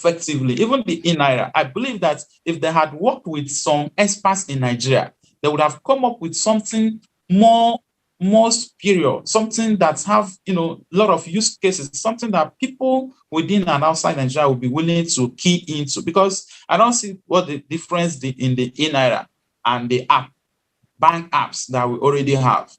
effectively, even the in-Naira. I believe that if they had worked with some experts in Nigeria, they would have come up with something more superior, something that have, a lot of use cases, something that people within and outside Nigeria will be willing to key into, because I don't see what the difference in the in-Naira and the bank apps that we already have.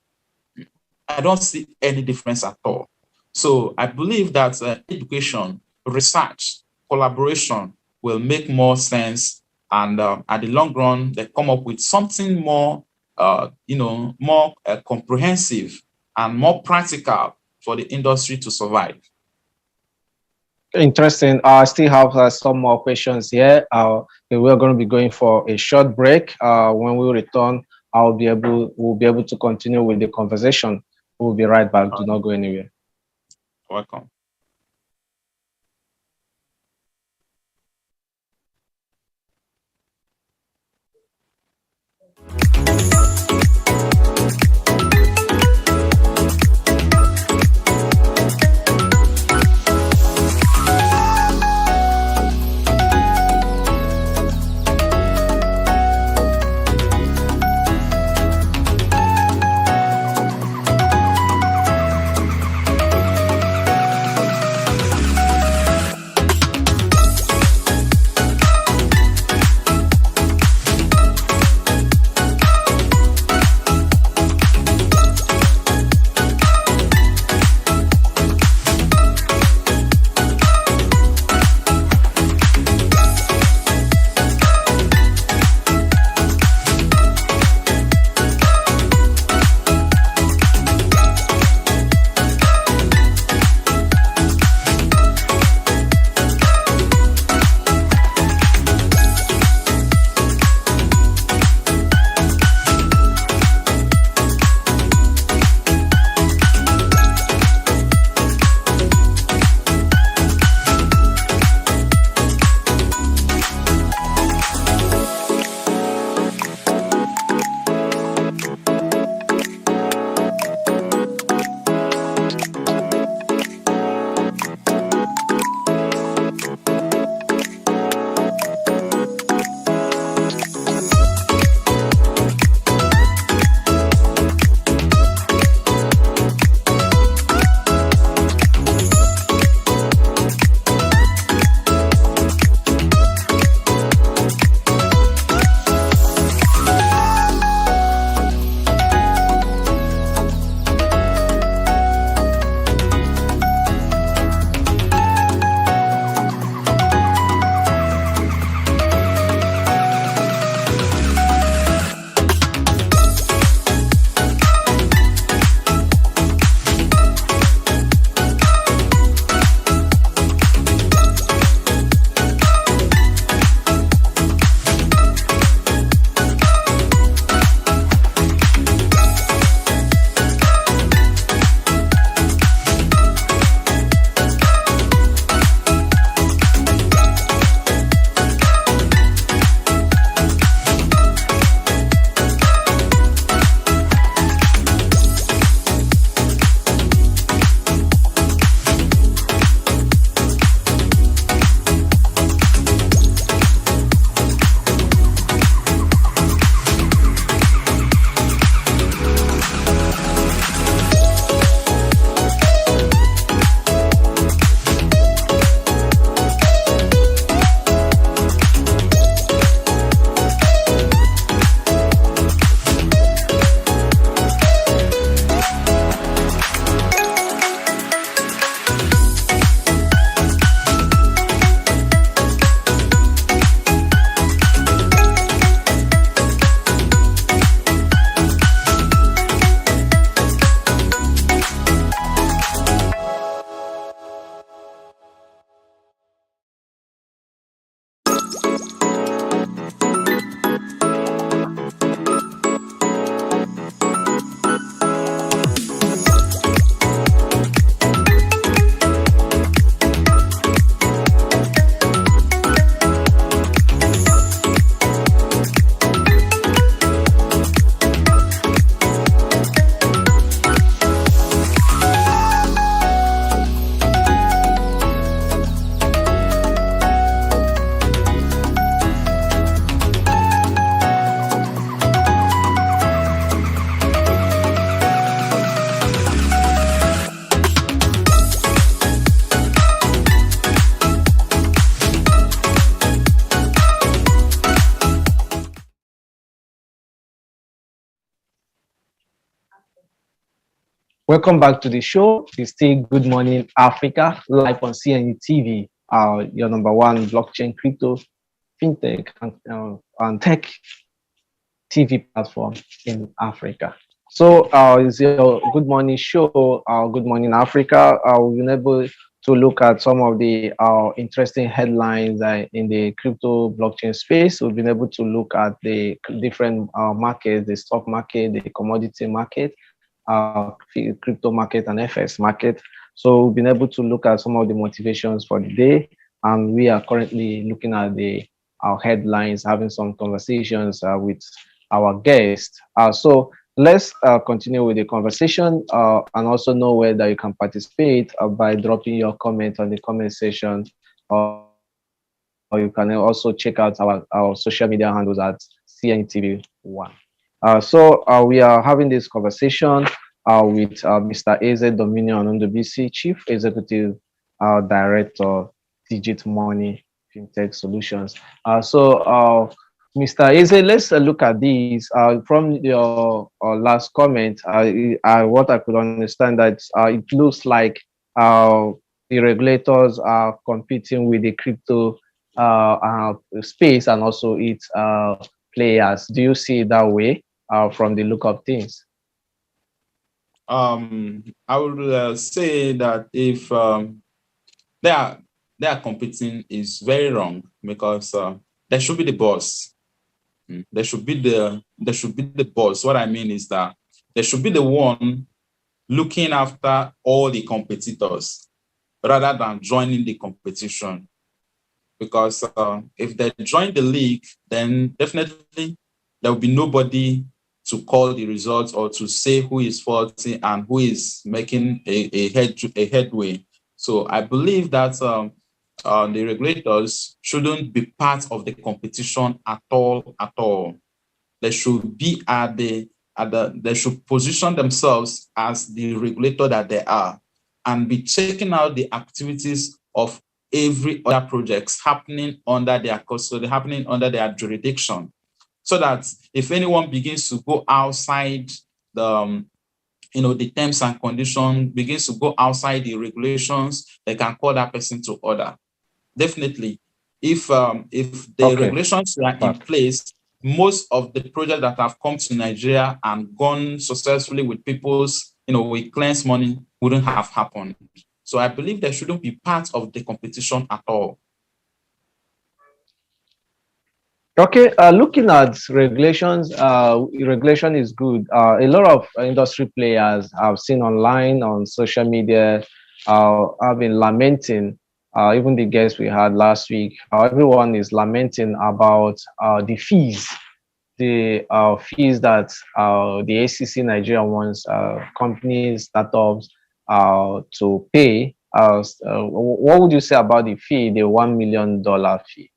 I don't see any difference at all. So I believe that education, research, collaboration will make more sense, and at the long run, they come up with something more, more comprehensive and more practical for the industry to survive. Interesting. I still have some more questions here. We're going to be going for a short break. When we return, we'll be able to continue with the conversation. We'll be right back. Do not go anywhere. Welcome. Welcome back to the show. It's still Good Morning Africa, live on CNETv, your number one blockchain, crypto, fintech, and tech TV platform in Africa. So, it's your Good Morning show, Good Morning Africa. We've been able to look at some of the interesting headlines in the crypto blockchain space. We've been able to look at the different markets, the stock market, the commodity market, crypto market, and FX market. So, we've been able to look at some of the motivations for the day, and we are currently looking at the our headlines, having some conversations with our guest. So let's continue with the conversation and also know whether you can participate by dropping your comment on the comment section, or you can also check out our social media handles at CNETv1. So we are having this conversation with Mr. AZ Dominion Ondobisi, Chief Executive Director, Digit Money FinTech Solutions. Mr. Eze, let's look at these. From your last comment, what I could understand that it looks like the regulators are competing with the crypto space and also its players. Do you see it that way from the look of things? I would say that if they are competing is very wrong, because there should be the boss. There should be the boss. What I mean is that there should be the one looking after all the competitors rather than joining the competition. Because if they join the league, then definitely there will be nobody to call the results or to say who is faulty and who is making a headway. So I believe that the regulators shouldn't be part of the competition at all. They should be they should position themselves as the regulator that they are, and be checking out the activities of every other projects happening under their custody, happening under their jurisdiction, so that if anyone begins to go outside the terms and conditions, begins to go outside the regulations, they can call that person to order. Definitely, if the regulations are in place, most of the projects that have come to Nigeria and gone successfully with people's, with cleansed money wouldn't have happened. So I believe there shouldn't be part of the competition at all. Okay, looking at regulations, regulation is good. A lot of industry players I've seen online on social media have been lamenting. Even the guests we had last week, everyone is lamenting about the fees, that the ACC Nigeria wants companies, startups to pay. What would you say about the fee, the $1 million fee?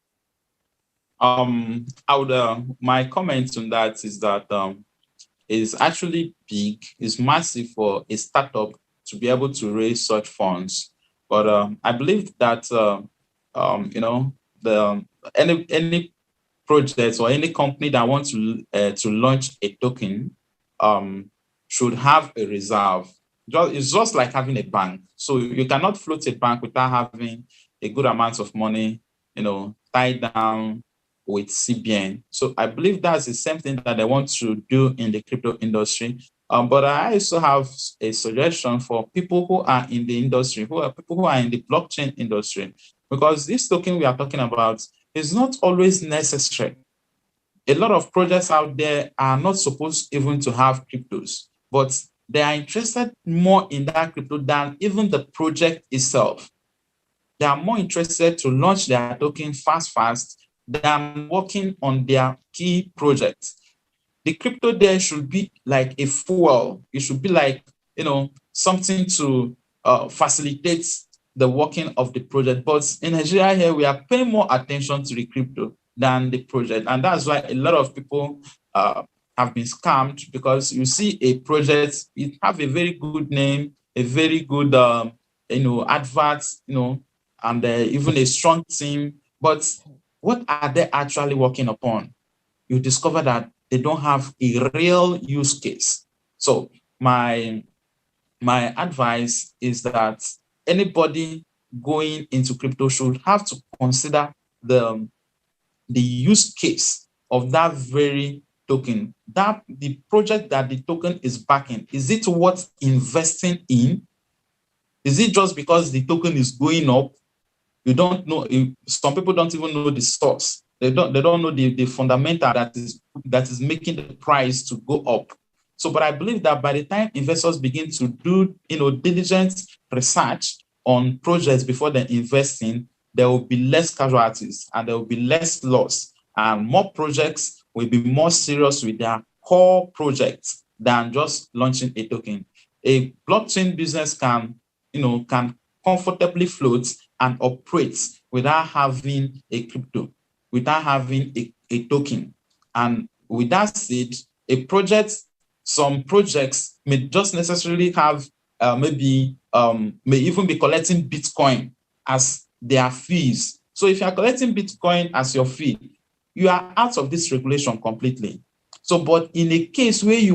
My comment on that is that is actually big, is massive for a startup to be able to raise such funds. But I believe that any project or any company that wants to launch a token should have a reserve. It's just like having a bank. So you cannot float a bank without having a good amount of money, tied down with CBN. So I believe that's the same thing that they want to do in the crypto industry. But I also have a suggestion for people who are in the industry, people who are in the blockchain industry, because this token we are talking about is not always necessary. A lot of projects out there are not supposed even to have cryptos, but they are interested more in that crypto than even the project itself. They are more interested to launch their token fast than working on their key projects. The crypto there should be like a fuel. It should be like, something to facilitate the working of the project. But in Nigeria here, we are paying more attention to the crypto than the project. And that's why a lot of people have been scammed, because you see a project, it have a very good name, a very good, adverts, and even a strong team. But what are they actually working upon? You discover that they don't have a real use case. So my my advice is that anybody going into crypto should have to consider the use case of that very token, that the project that the token is backing. Is it worth investing in? Is it just because the token is going up? You don't know. Some people don't even know the source. They don't know the fundamental that is making the price to go up. So, but I believe that by the time investors begin to do diligent research on projects before they invest in, there will be less casualties and there will be less loss, and more projects will be more serious with their core projects than just launching a token. A blockchain business can comfortably float and operate without having a crypto, without having a token. And with that said, some projects may just necessarily have may even be collecting Bitcoin as their fees. So if you are collecting Bitcoin as your fee, you are out of this regulation completely. So, but in a case where you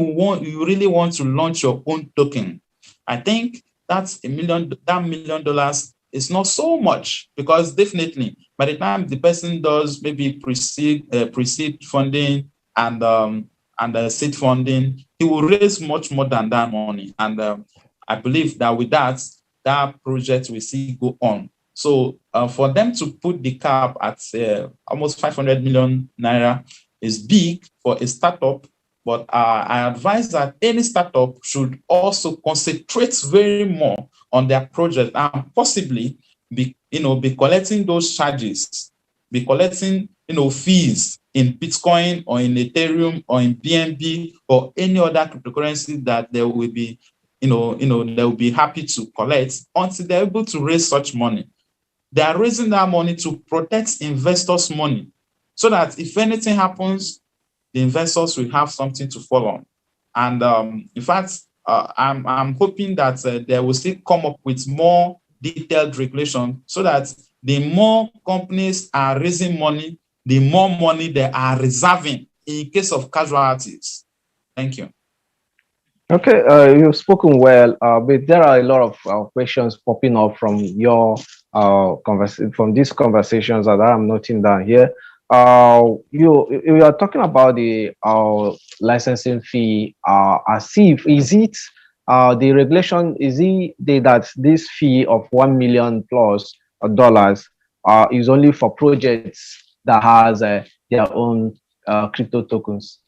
really want to launch your own token, I think that $1 million is not so much, because definitely by the time the person does maybe pre-seed funding and seed funding, he will raise much more than that money. And I believe that with that project will still go on. So for them to put the cap at almost 500 million naira is big for a startup. But I advise that any startup should also concentrate very more on their project and possibly be collecting those charges, be collecting fees in Bitcoin or in Ethereum or in BNB or any other cryptocurrency that they will be they will be happy to collect until they're able to raise such money. They are raising that money to protect investors' money, so that if anything happens, the investors will have something to fall on. And in fact, I'm hoping that they will still come up with more detailed regulation, so that the more companies are raising money, the more money they are reserving in case of casualties. Thank you. Okay, you've spoken well, but there are a lot of questions popping up from your from these conversations that I'm noting down here. You are talking about the licensing fee. As if is it the regulation? Is it that this fee of $1 million plus dollars is only for projects that has their own crypto tokens?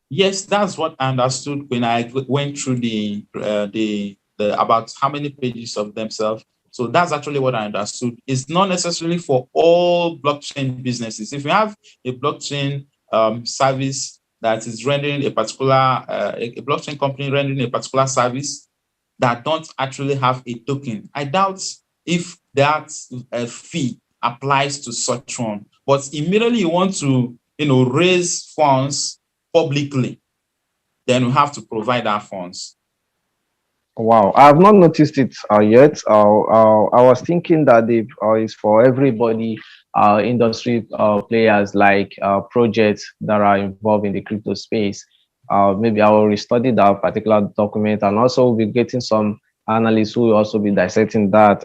Yes, that's what I understood when I went through the about how many pages of themselves. So that's actually what I understood. It's not necessarily for all blockchain businesses. If you have a blockchain service that is rendering a particular a blockchain company rendering a particular service that don't actually have a token, I doubt if that fee applies to such one. But immediately you want to raise funds publicly, then we have to provide our funds. Wow, I have not noticed it yet. I was thinking that it's for everybody, industry players like projects that are involved in the crypto space. Maybe I will restudy that particular document, and also we'll be getting some analysts who will also be dissecting that.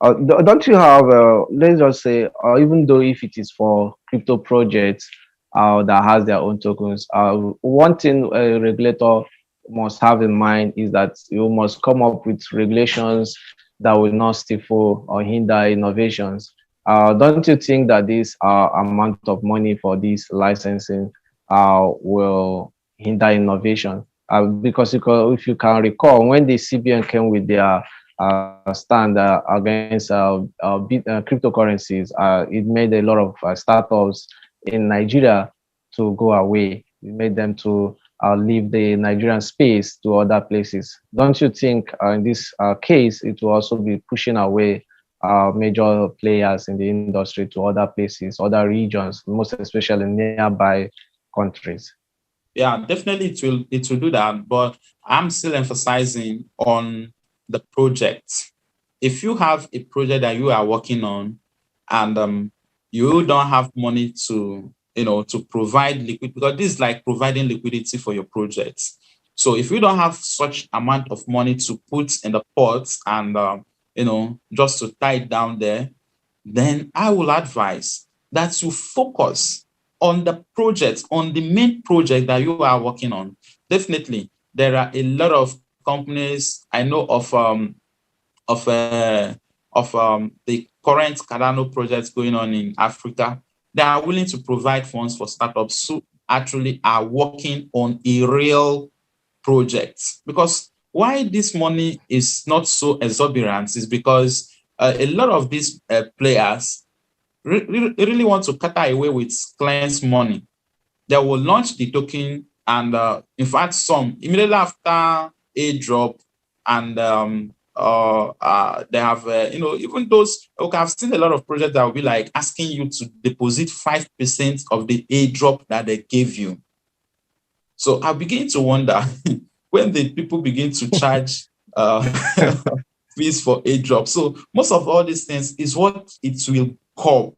Don't you have, let's just say, even though if it is for crypto projects that has their own tokens, one thing a regulator must have in mind is that you must come up with regulations that will not stifle or hinder innovations. Don't you think that this amount of money for this licensing will hinder innovation? Because if you can recall, when the CBN came with their stand against cryptocurrencies, it made a lot of startups in Nigeria to go away. It made them to leave the Nigerian space to other places. Don't you think in this case, it will also be pushing away major players in the industry to other places, other regions, most especially nearby countries? Yeah, definitely it will do that, but I'm still emphasizing on the project. If you have a project that you are working on and you don't have money to to provide liquid, because this is like providing liquidity for your project. So if you don't have such amount of money to put in the pot and just to tie it down there, then I will advise that you focus on the project, on the main project that you are working on. Definitely, there are a lot of companies I know of the current Cardano projects going on in Africa. They are willing to provide funds for startups who actually are working on a real project. Because why this money is not so exorbitant is because a lot of these players really want to cut away with clients' money. They will launch the token, and in fact, some immediately after a drop, and they have, even those. Okay, I've seen a lot of projects that will be like asking you to deposit 5% of the a drop that they gave you. So I begin to wonder when the people begin to charge fees for a drop. So most of all these things is what it will call,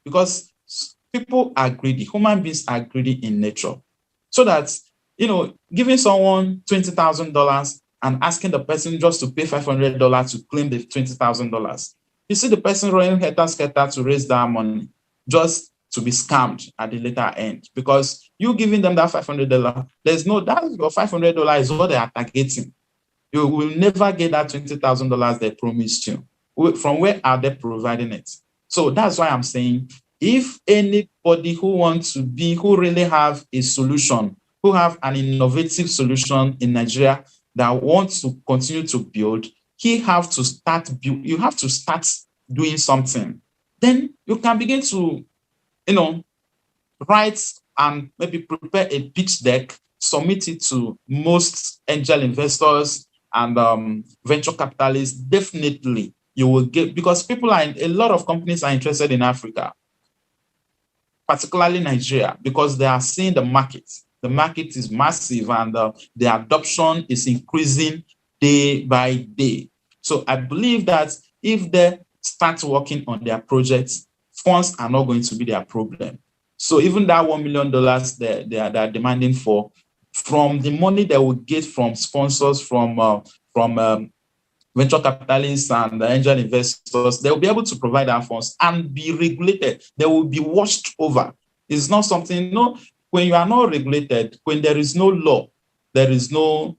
because people are greedy. Human beings are greedy in nature. So that, giving someone $20,000 and asking the person just to pay $500 to claim the $20,000, you see the person running helter-skelter to raise that money just to be scammed at the later end, because you giving them that $500, there's no, that your $500 is what they are targeting. You will never get that $20,000 they promised you. From where are they providing it? So that's why I'm saying, if anybody who really have a solution, who have an innovative solution in Nigeria that wants to continue to build, you have to start doing something. Then you can begin to, write and maybe prepare a pitch deck, submit it to most angel investors and venture capitalists. Definitely you will get, because a lot of companies are interested in Africa, particularly Nigeria, because they are seeing the market. The market is massive, and the adoption is increasing day by day. So I believe that if they start working on their projects, funds are not going to be their problem. So even that $1 million they are demanding for, from the money they will get from sponsors, from venture capitalists and angel investors, they will be able to provide our funds and be regulated. They will be watched over. It's not something, when you are not regulated, when there is no law, people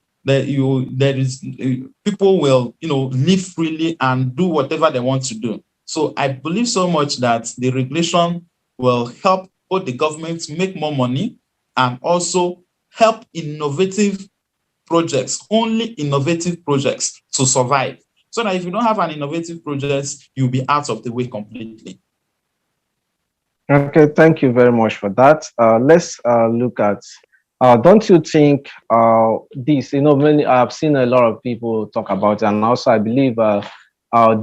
will, live freely and do whatever they want to do. So I believe so much that the regulation will help both the government make more money and also help innovative projects, only innovative projects, to survive. So that if you don't have an innovative project, you'll be out of the way completely. Okay, thank you very much for that. Let's look at, don't you think this, I've seen a lot of people talk about it, and also I believe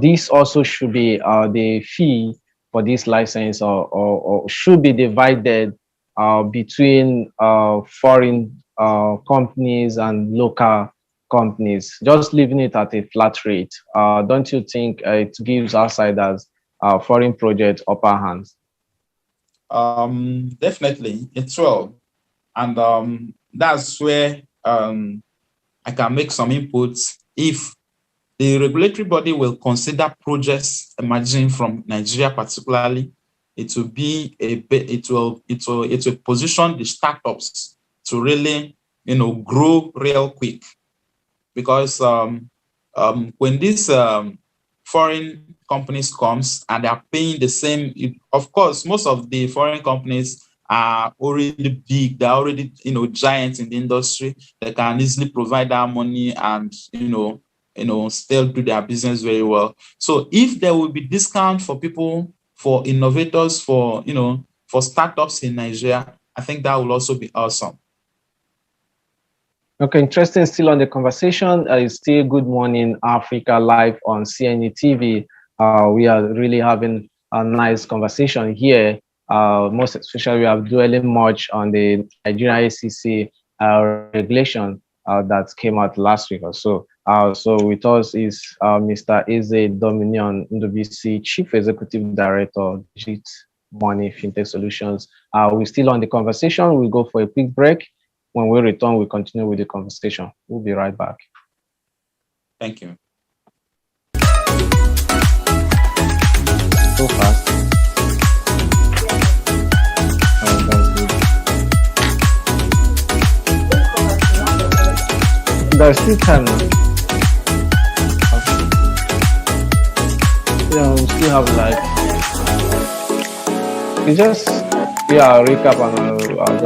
this also should be the fee for this license or should be divided between foreign companies and local companies, just leaving it at a flat rate. Don't you think it gives outsiders foreign project upper hands? Definitely, it will. And that's where I can make some inputs. If the regulatory body will consider projects emerging from Nigeria, particularly, it will position the startups to really, grow real quick. Because when these foreign companies comes and they are paying the same, of course, most of the foreign companies are already big, they're already, giants in the industry. They can easily provide that money and, still do their business very well. So if there will be discount for people, for innovators, for startups in Nigeria, I think that will also be awesome. Okay, interesting. Still on the conversation, it's still Good Morning Africa live on CNETv. We are really having a nice conversation here. Most especially, we are dwelling much on the Nigerian ACC regulation that came out last week or so. So with us is Mr. Eze Dominion Ndubisi, Chief Executive Director, Digit Money FinTech Solutions. We're still on the conversation. We'll go for a quick break. When we return, we continue with the conversation. We'll be right back. Thank you. So fast. Oh, that's good. There's still time now. Yeah, we still have like, you just, yeah, recap and I'll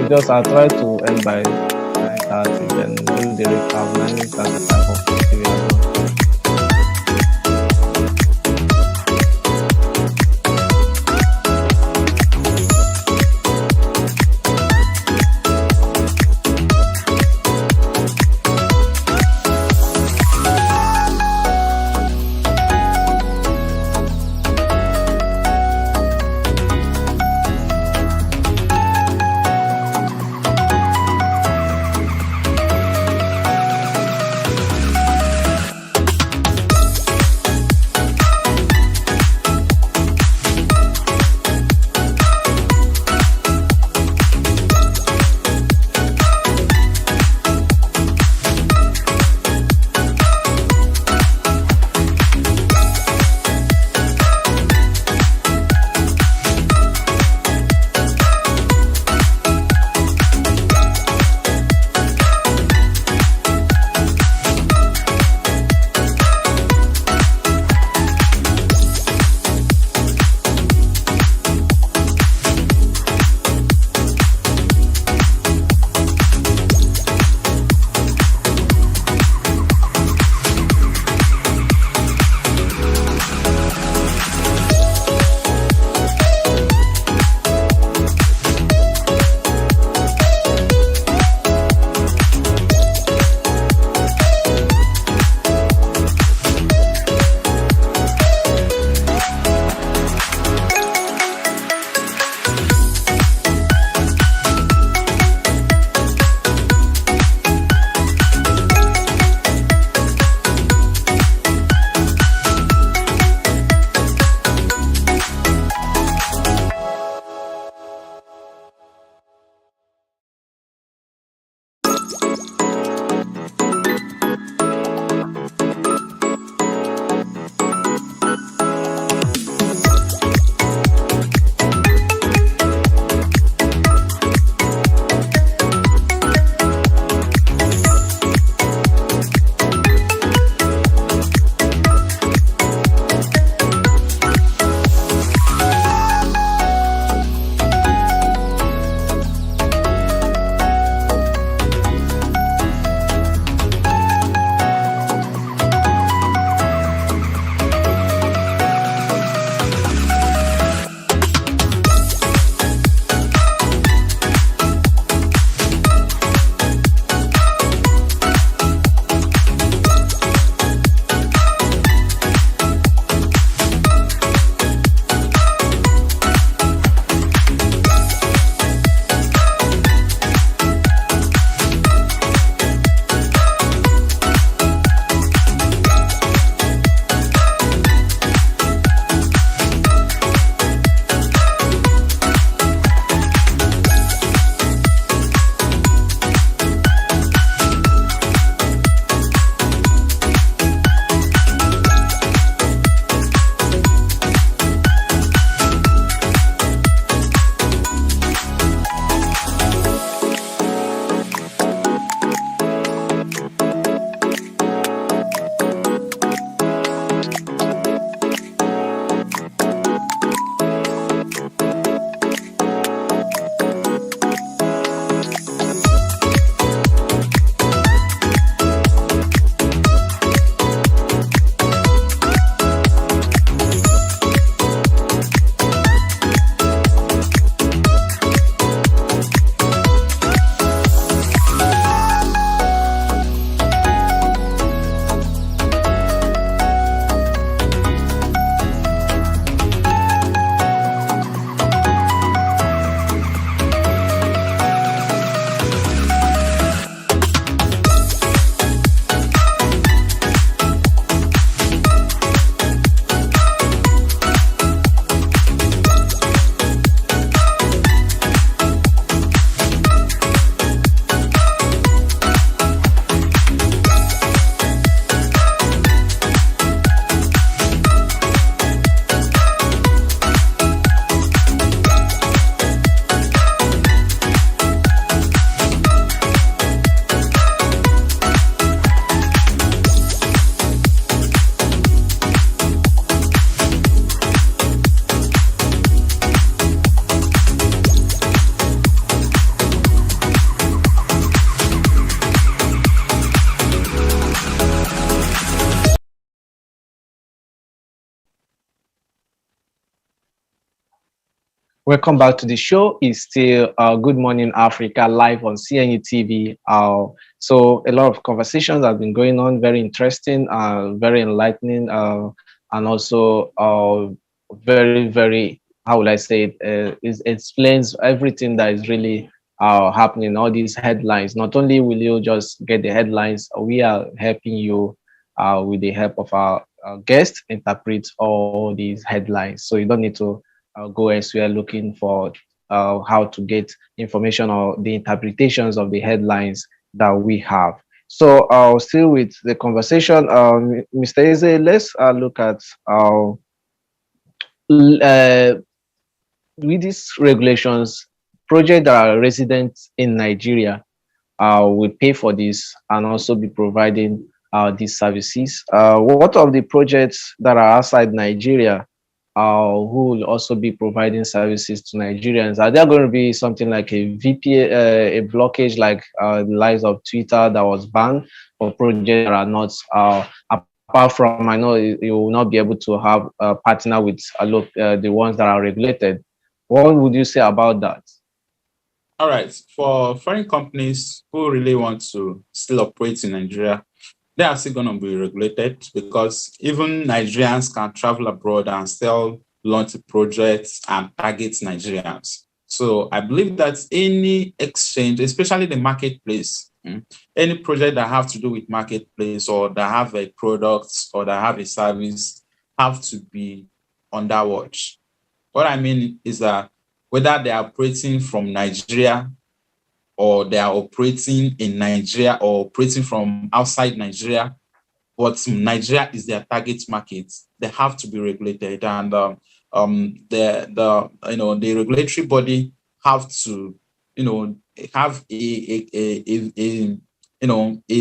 just, I'll try to end by 9:30, then do the recap 9:35 or 50. Welcome back to the show. It's still Good Morning Africa live on CNETv. So a lot of conversations have been going on, very interesting, very enlightening, and also very, very, how would I say it, it explains everything that is really happening, all these headlines. Not only will you just get the headlines, we are helping you with the help of our guest interpret all these headlines. So you don't need to go elsewhere looking for how to get information or the interpretations of the headlines that we have. So, still with the conversation, Mr. Eze, let's look at l- uh, with these regulations, projects that are resident in Nigeria will pay for this and also be providing these services. What of the projects that are outside Nigeria who will also be providing services to Nigerians? Are there going to be something like a VPN, a blockage like the likes of Twitter that was banned for projects that are not, apart from, I know you will not be able to have a partner with the ones that are regulated. What would you say about that? All right. For foreign companies who really want to still operate in Nigeria, they are still going to be regulated because even Nigerians can travel abroad and still launch projects and target Nigerians. So I believe that any exchange, especially the marketplace, any project that have to do with marketplace or that have a product or that have a service have to be under watch. What I mean is that whether they are operating from Nigeria or they are operating in Nigeria or operating from outside Nigeria, but Nigeria is their target market, they have to be regulated. And the regulatory body have to have a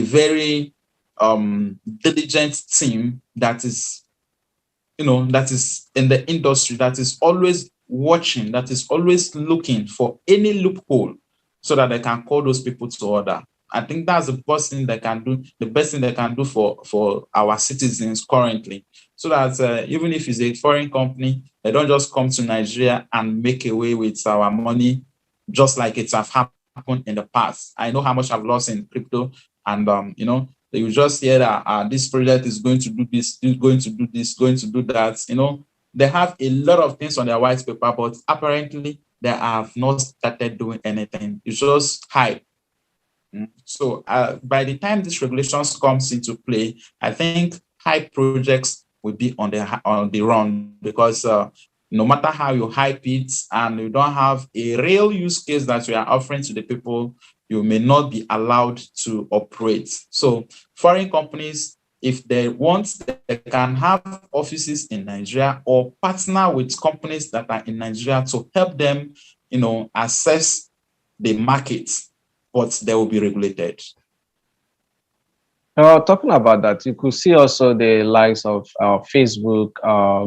very diligent team that is in the industry, that is always watching, that is always looking for any loophole so that they can call those people to order. I think that's the best thing they can do, for our citizens currently, so that even if it's a foreign company, they don't just come to Nigeria and make away with our money, just like it have happened in the past. I know how much I've lost in crypto, and you just hear that this project is going to do this, is going to do this, going to do that. They have a lot of things on their white paper, but apparently they have not started doing anything. It's just hype. So by the time these regulations comes into play, I think hype projects will be on the run, because no matter how you hype it and you don't have a real use case that you are offering to the people, you may not be allowed to operate. So foreign companies, if they want, they can have offices in Nigeria or partner with companies that are in Nigeria to help them, assess the market, but they will be regulated. Talking about that, you could see also the likes of Facebook,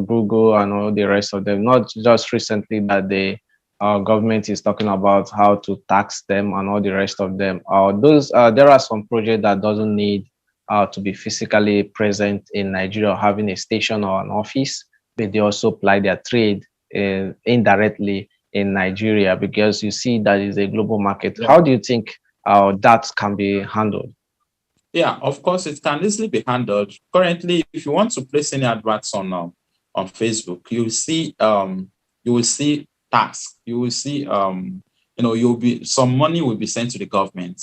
Google, and all the rest of them. Not just recently that the government is talking about how to tax them and all the rest of them. There are some projects that doesn't need to be physically present in Nigeria, or having a station or an office, but they also apply their trade indirectly in Nigeria, because you see that is a global market. Yeah. How do you think that can be handled? Yeah, of course, it can easily be handled. Currently, if you want to place any adverts on Facebook, you will see tax. You will see some money will be sent to the government,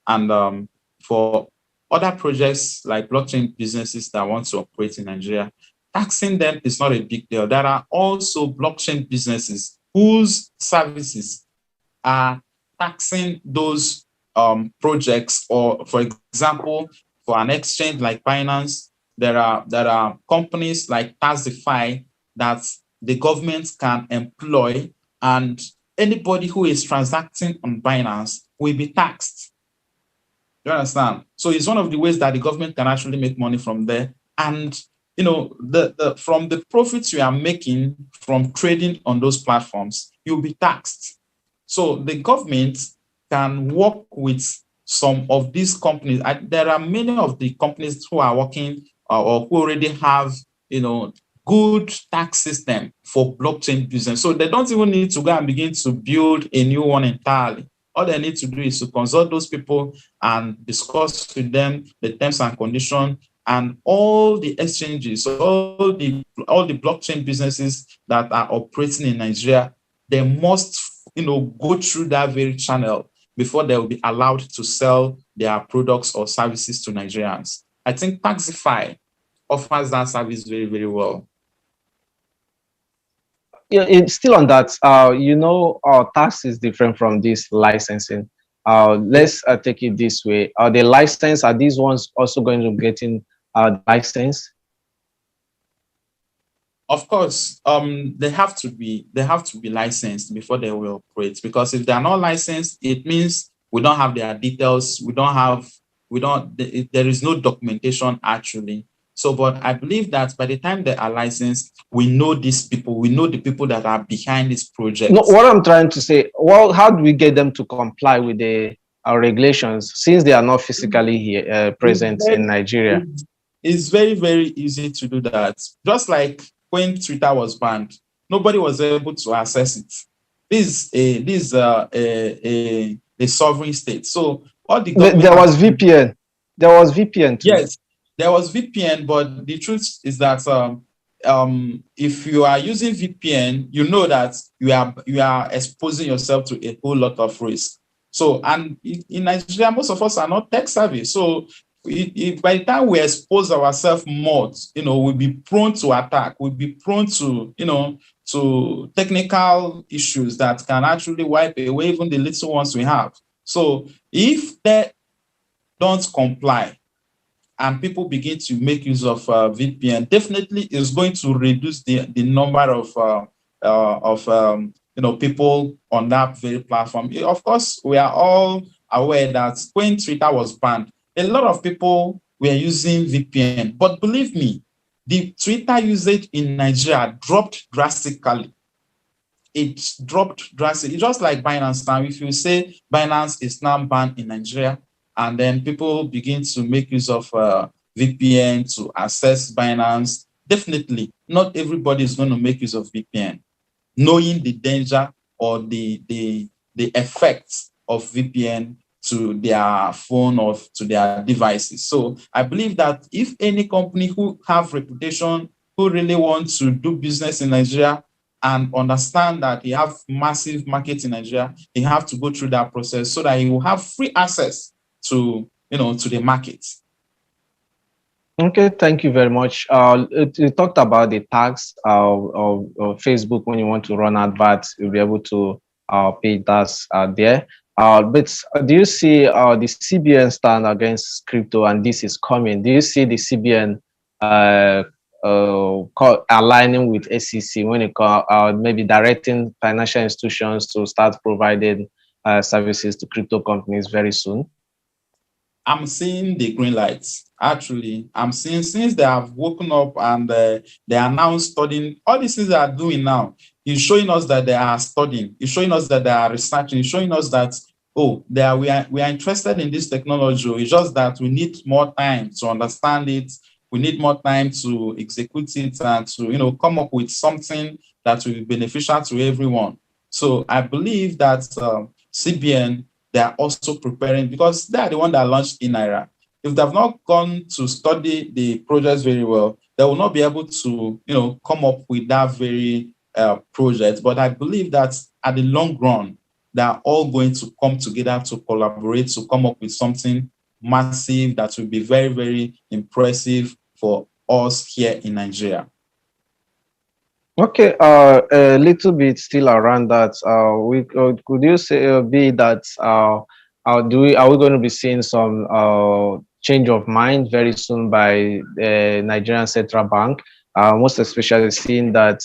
and for other projects like blockchain businesses that want to operate in Nigeria, taxing them is not a big deal. There are also blockchain businesses whose services are taxing those projects. Or for example, for an exchange like Binance, there are companies like Taxify that the government can employ, and anybody who is transacting on Binance will be taxed. You understand? So it's one of the ways that the government can actually make money from there. And from the profits you are making from trading on those platforms, you'll be taxed. So the government can work with some of these companies. There are many of the companies who are working or who already have, good tax system for blockchain business. So they don't even need to go and begin to build a new one entirely. All they need to do is to consult those people and discuss with them the terms and conditions, and all the exchanges, all the blockchain businesses that are operating in Nigeria, they must, go through that very channel before they will be allowed to sell their products or services to Nigerians. I think Taxify offers that service very, very well. Yeah, it's still on that. Tax is different from this licensing. Let's take it this way. The license, are these ones also going to get in license? Of course, they have to be licensed before they will operate, because if they are not licensed, it means we don't have their details. There is no documentation actually. So, but I believe that by the time they are licensed, we know these people, we know the people that are behind this project. No, what I'm trying to say, well, how do we get them to comply with the regulations since they are not physically here present in Nigeria? It's very, very easy to do that. Just like when Twitter was banned, nobody was able to access it. This is a sovereign state. So all the government there was VPN. There was VPN too. Yes, there was VPN, but the truth is that if you are using VPN, you know that you are exposing yourself to a whole lot of risk. So, and in Nigeria, most of us are not tech savvy. So by the time we expose ourselves more, we'll be prone to attack. We'll be prone to, to technical issues that can actually wipe away even the little ones we have. So if they don't comply and people begin to make use of VPN, definitely is going to reduce the number of people on that very platform. Of course, we are all aware that when Twitter was banned, a lot of people were using VPN. But believe me, the Twitter usage in Nigeria dropped drastically. It dropped drastically. Just like Binance now. If you say Binance is now banned in Nigeria, and then people begin to make use of VPN to access Binance, definitely not everybody is going to make use of VPN, knowing the danger or the effects of VPN to their phone or to their devices. So I believe that if any company who have reputation, who really want to do business in Nigeria and understand that they have massive market in Nigeria, they have to go through that process so that you will have free access to to the market. Okay, thank you very much. You talked about the tax of Facebook. When you want to run adverts, you'll be able to pay tax there. But do you see the CBN stand against crypto, and this is coming? Do you see the CBN aligning with SEC when it maybe directing financial institutions to start providing services to crypto companies very soon? I'm seeing the green lights. Actually, I'm seeing, since they have woken up and they are now studying all these things they are doing now. It's showing us that they are studying. It's showing us that they are researching. It's showing us that, oh, we are interested in this technology. It's just that we need more time to understand it. We need more time to execute it and to come up with something that will be beneficial to everyone. So I believe that CBN, they are also preparing, because they are the one that launched eNaira. If they have not gone to study the projects very well, they will not be able to come up with that very project. But I believe that at the long run, they are all going to come together to collaborate to come up with something massive that will be very, very impressive for us here in Nigeria. Okay, a little bit still around that. Could you say be that are we going to be seeing some change of mind very soon by the Nigerian Central Bank? Most especially seeing that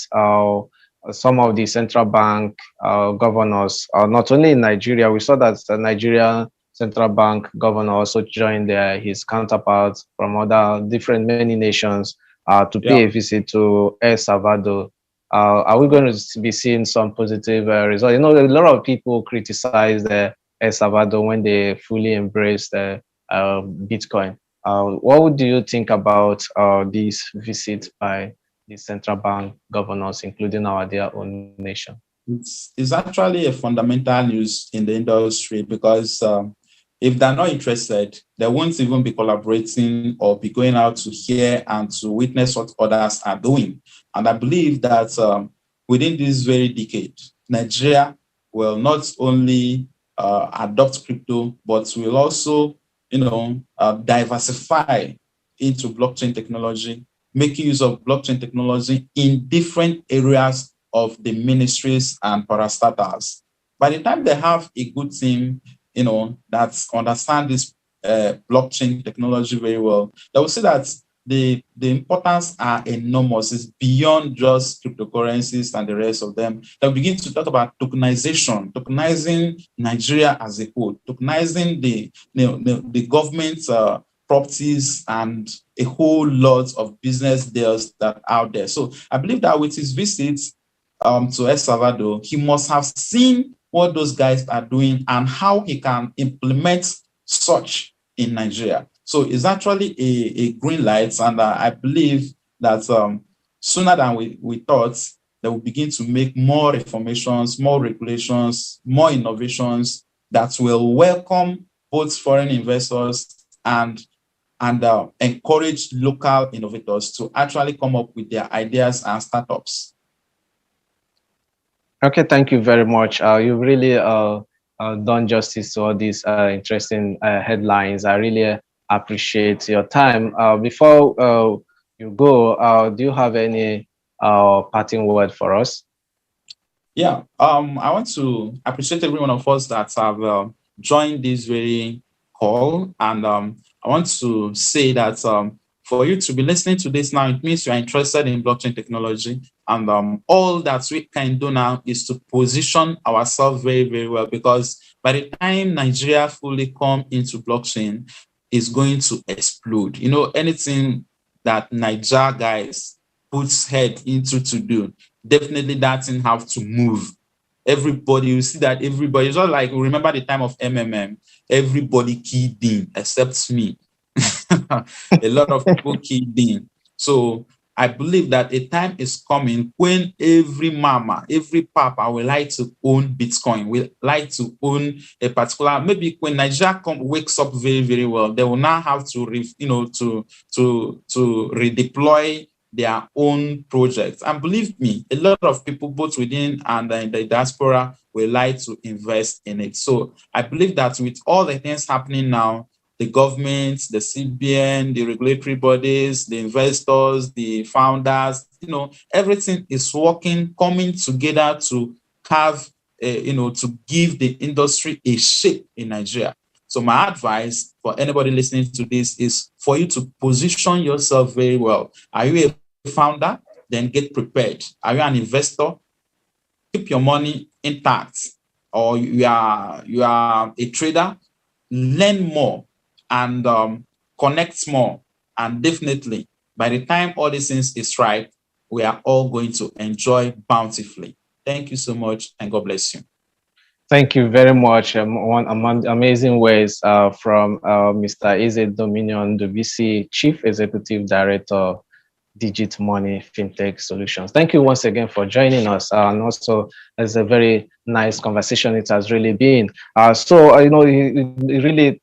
some of the central bank governors, not only in Nigeria, we saw that the Nigerian Central Bank governor also joined his counterparts from other many nations to pay a visit to El Salvador. Are we going to be seeing some positive results? A lot of people criticize El Salvador when they fully embrace the Bitcoin. What do you think about this visit by the central bank governors, including our their own nation? It's actually a fundamental news in the industry because if they're not interested, they won't even be collaborating or be going out to hear and to witness what others are doing. And I believe that within this very decade, Nigeria will not only adopt crypto, but will also, diversify into blockchain technology, making use of blockchain technology in different areas of the ministries and parastatals. By the time they have a good team, that understand this blockchain technology very well, they will see that the importance are enormous. It's beyond just cryptocurrencies and the rest of them. They'll begin to talk about tokenization, tokenizing Nigeria as a whole, tokenizing the government properties and a whole lot of business deals that are out there. So I believe that with his visits to El Salvador, he must have seen what those guys are doing and how he can implement such in Nigeria. So it's actually a green light, and I believe that sooner than we thought, they will begin to make more reformations, more regulations, more innovations that will welcome both foreign investors and encourage local innovators to actually come up with their ideas and startups. Okay, thank you very much. You really done justice to all these interesting headlines. I really appreciate your time. Before you go, do you have any parting word for us? Yeah, I want to appreciate every one of us that have joined this very call, and I want to say that for you to be listening to this now, it means you are interested in blockchain technology. And all that we can do now is to position ourselves very, very well, because by the time Nigeria fully come into blockchain, it's going to explode. Anything that Nigeria guys puts head into to do, definitely that thing have to move. Everybody, you see that everybody, it's not like, remember the time of MMM, everybody keyed in except me. A lot of people keyed in. So I believe that a time is coming when every mama, every papa will like to own Bitcoin, will like to own a particular, maybe when Nigeria wakes up very, very well, they will now have to, to redeploy their own projects. And believe me, a lot of people, both within and in the diaspora, will like to invest in it. So I believe that with all the things happening now, the government, the CBN, the regulatory bodies, the investors, the founders, everything is working, coming together to have, to give the industry a shape in Nigeria. So my advice for anybody listening to this is for you to position yourself very well. Are you a founder? Then get prepared. Are you an investor? Keep your money intact. Or you are a trader? Learn more and connect more. And definitely, by the time all these things is right, we are all going to enjoy bountifully. Thank you so much, and God bless you. Thank you very much. One amazing ways from Mr. Eze Dominion, the VC Chief Executive Director, Digit Money FinTech Solutions. Thank you once again for joining us. And also, it's a very nice conversation it has really been. So, he really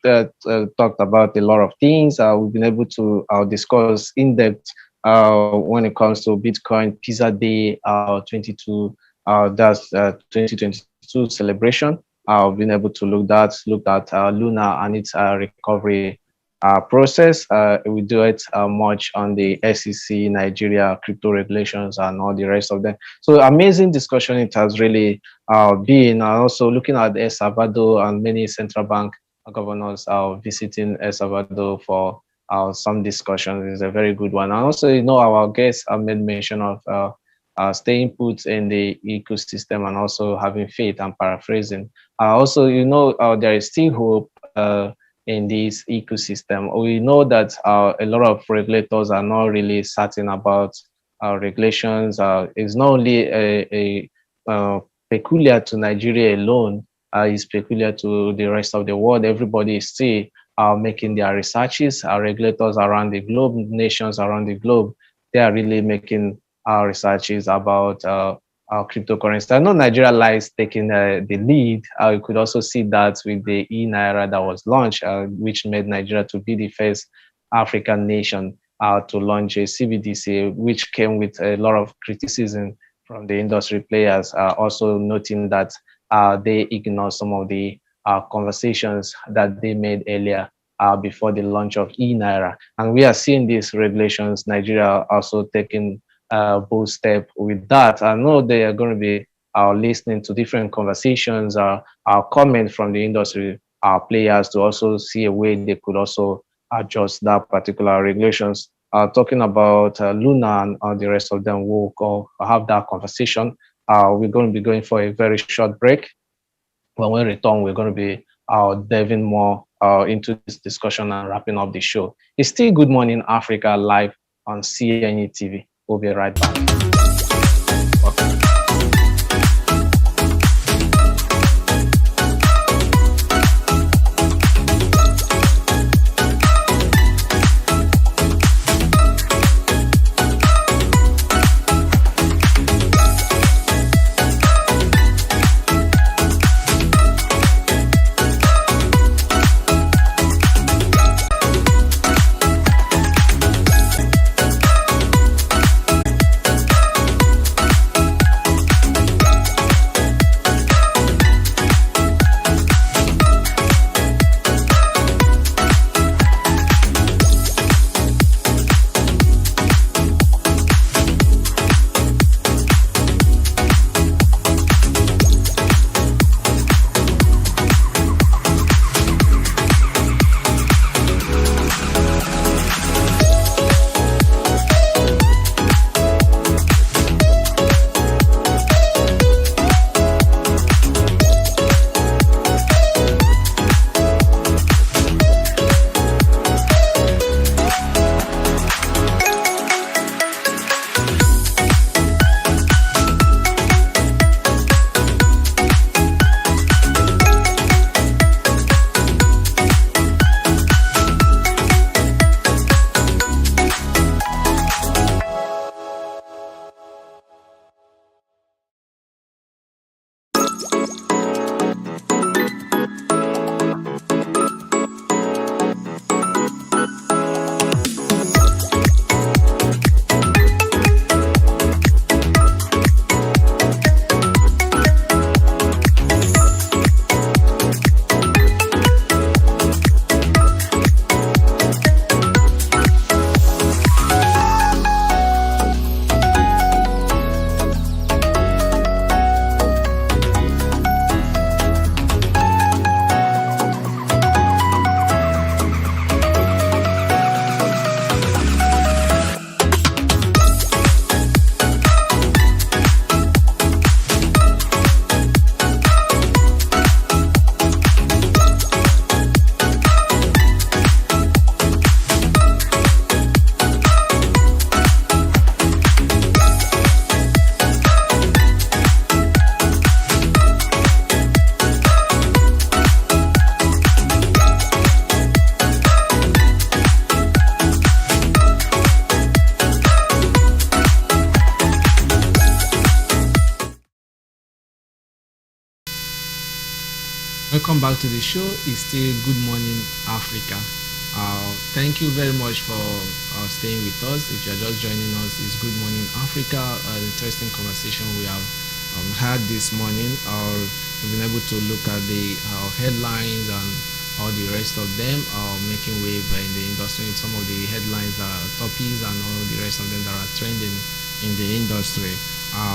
talked about a lot of things. We've been able to discuss in depth when it comes to Bitcoin Pizza Day 22, that's 2022 celebration. We've been able to look at Luna and its recovery process. We do it much on the SEC, Nigeria, crypto regulations, and all the rest of them. So amazing discussion it has really been. Also looking at El Salvador, and many central bank governors are visiting El Salvador for some discussions is a very good one. And also, our guests have made mention of staying put in the ecosystem and also having faith and paraphrasing. Also, there is still hope in this ecosystem. We know that a lot of regulators are not really certain about regulations. It's not only a peculiar to Nigeria alone, it's peculiar to the rest of the world. Everybody is still making their researches. Our regulators around the globe, nations around the globe, they are really making researches about cryptocurrency. I know Nigeria lies taking the lead. You could also see that with the e-Naira that was launched, which made Nigeria to be the first African nation to launch a CBDC, which came with a lot of criticism from the industry players, also noting that they ignore some of the conversations that they made earlier before the launch of e-Naira. And we are seeing these regulations, Nigeria also taking a bold step with that. I know they are going to be listening to different conversations, comment from the industry players to also see a way they could also adjust that particular regulations. Talking about Luna and the rest of them, we'll go have that conversation. We're going to be going for a very short break. When we return, we're going to be diving more into this discussion and wrapping up the show. It's still Good Morning Africa live on CNETv. We'll be right back. Welcome. Welcome back to the show. It's still Good Morning Africa. Thank you very much for staying with us. If you're just joining us, it's Good Morning Africa. Interesting conversation we have had this morning. We've been able to look at the headlines and all the rest of them, making wave in the industry. Some of the headlines that are topics and all the rest of them that are trending in the industry.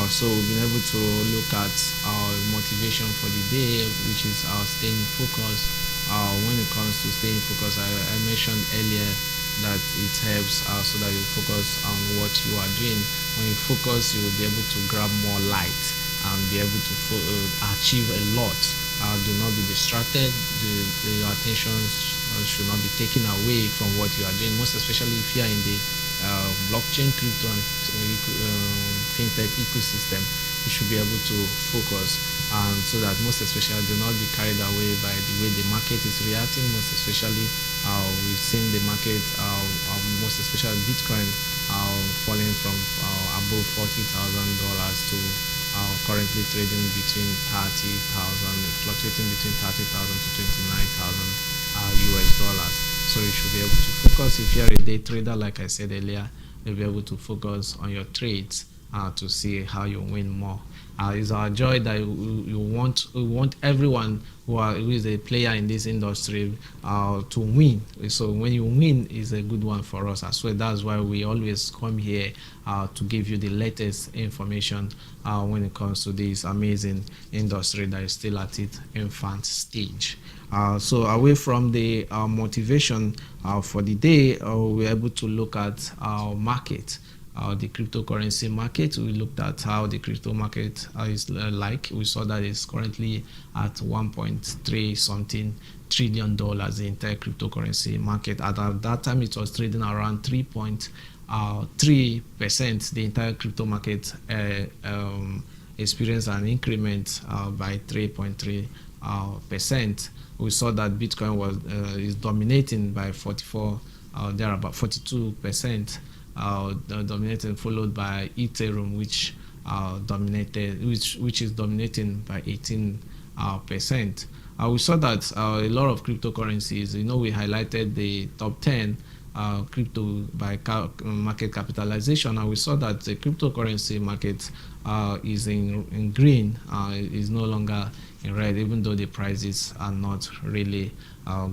So we've been able to look at our motivation for the day, which is staying focused. When it comes to staying focused, I mentioned earlier that it helps so that you focus on what you are doing. When you focus, you will be able to grab more light and be able to achieve a lot. Do not be distracted. Your attention should not be taken away from what you are doing, most especially if you are in the blockchain, crypto, and fintech ecosystem. You should be able to focus, and so that most especially do not be carried away by the way the market is reacting. Most especially, we've seen the market, most especially Bitcoin, falling from above $40,000 to currently trading between 30,000, fluctuating between 30,000 to 29,000 US dollars. So you should be able to focus. If you're a day trader, like I said earlier, you'll be able to focus on your trades to see how you win more. It's our joy that we want everyone who is a player in this industry to win. So when you win, is a good one for us as well. That's why we always come here to give you the latest information when it comes to this amazing industry that is still at its infant stage. So away from the motivation for the day, we're able to look at our market. The cryptocurrency market. We looked at how the crypto market is like. We saw that it's currently at 1.3 something trillion dollars, the entire cryptocurrency market. At that time, it was trading around 3.3%. The entire crypto market experienced an increment by 3.3%. We saw that Bitcoin is dominating by 44, there about 42%. Dominated, followed by Ethereum, which is dominating by 18%. We saw that a lot of cryptocurrencies. We highlighted the top 10 crypto by market capitalization, and we saw that the cryptocurrency market is in green, is no longer in red, even though the prices are not really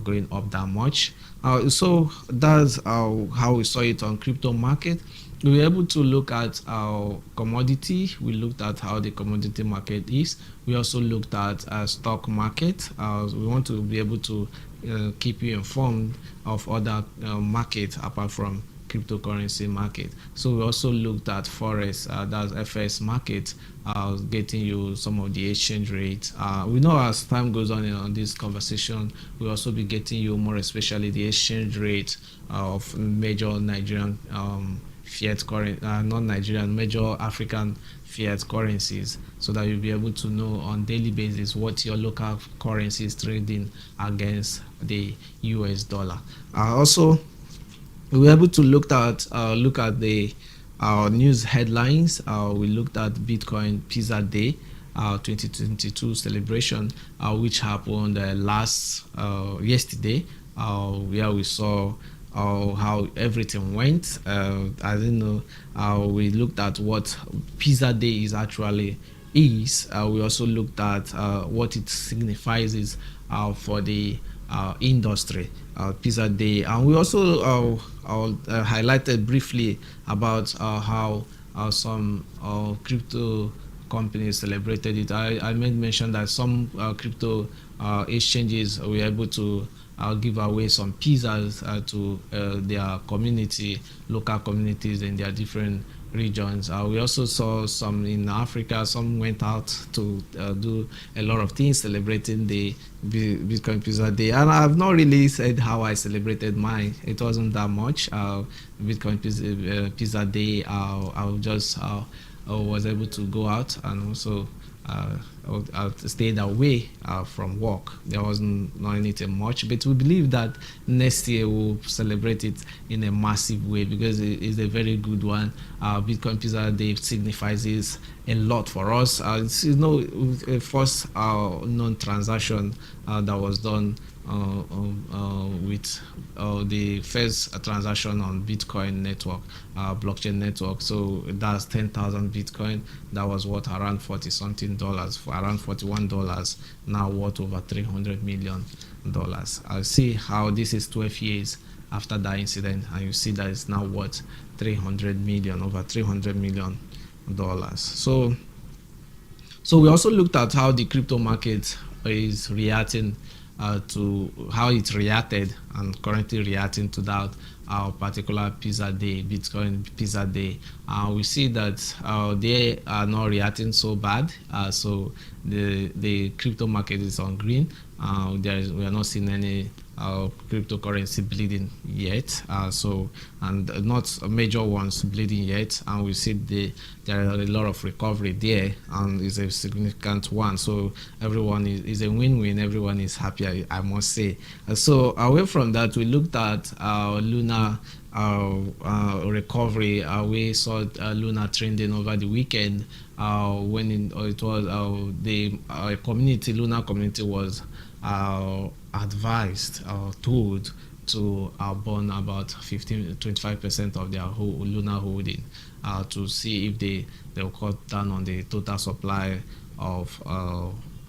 going up that much. So that's how we saw it on crypto market. We were able to look at our commodity. We looked at how the commodity market is. We also looked at stock market. We want to be able to keep you informed of other markets apart from cryptocurrency market. So we also looked at forex, that's FS market, getting you some of the exchange rates. We know as time goes on this conversation, we'll also be getting you more especially the exchange rate of major Nigerian fiat currency, not Nigerian, major African fiat currencies, so that you'll be able to know on daily basis what your local currency is trading against the US dollar. Also, we were able to look at the news headlines. We looked at Bitcoin Pizza Day 2022 celebration, which happened yesterday, where we saw how everything went. I don't know. We looked at what Pizza Day is actually is. We also looked at what it signifies is for the industry, Pizza Day, and we also highlighted briefly about how some crypto companies celebrated it. I made mention that some crypto exchanges were able to give away some pizzas to their community, local communities in their different regions. We also saw some in Africa. Some went out to do a lot of things celebrating the Bitcoin Pizza Day, and I've not really said how I celebrated mine. It wasn't that much. Bitcoin Pizza Day, I just was able to go out and also I stayed away from work. There wasn't not anything much, but we believe that next year we'll celebrate it in a massive way because it is a very good one. Bitcoin Pizza Day signifies a lot for us. It's a first non-transaction that was done with the first transaction on Bitcoin network, blockchain network. So that's 10,000 Bitcoin. That was worth around $40 something, for around $41, now worth over $300 million. I see how this is 12 years after that incident, and you see that it's now worth over $300 million. So we also looked at how the crypto market is reacting to how it reacted and currently reacting to that particular Pizza Day, Bitcoin Pizza Day. We see that they are not reacting so bad. So the crypto market is on green. We are not seeing any cryptocurrency bleeding yet, and not major ones bleeding yet, and we see there are a lot of recovery there, and it's a significant one. So everyone is a win-win. Everyone is happy, I must say. So away from that, we looked at Luna recovery. We saw Luna trending over the weekend when it was the lunar community was advised or told to burn about 25% of their whole lunar holding to see if they'll cut down on the total supply of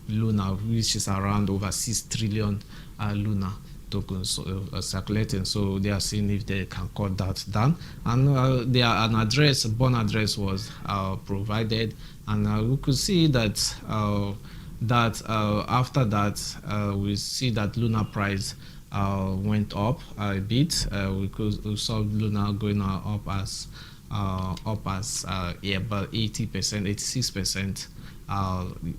Luna, which is around over 6 trillion Luna tokens circulating. So they are seeing if they can cut that down. And an address, born address was provided, and we could see that after that we see that Luna price went up a bit. We saw Luna going up as about 80%, 86%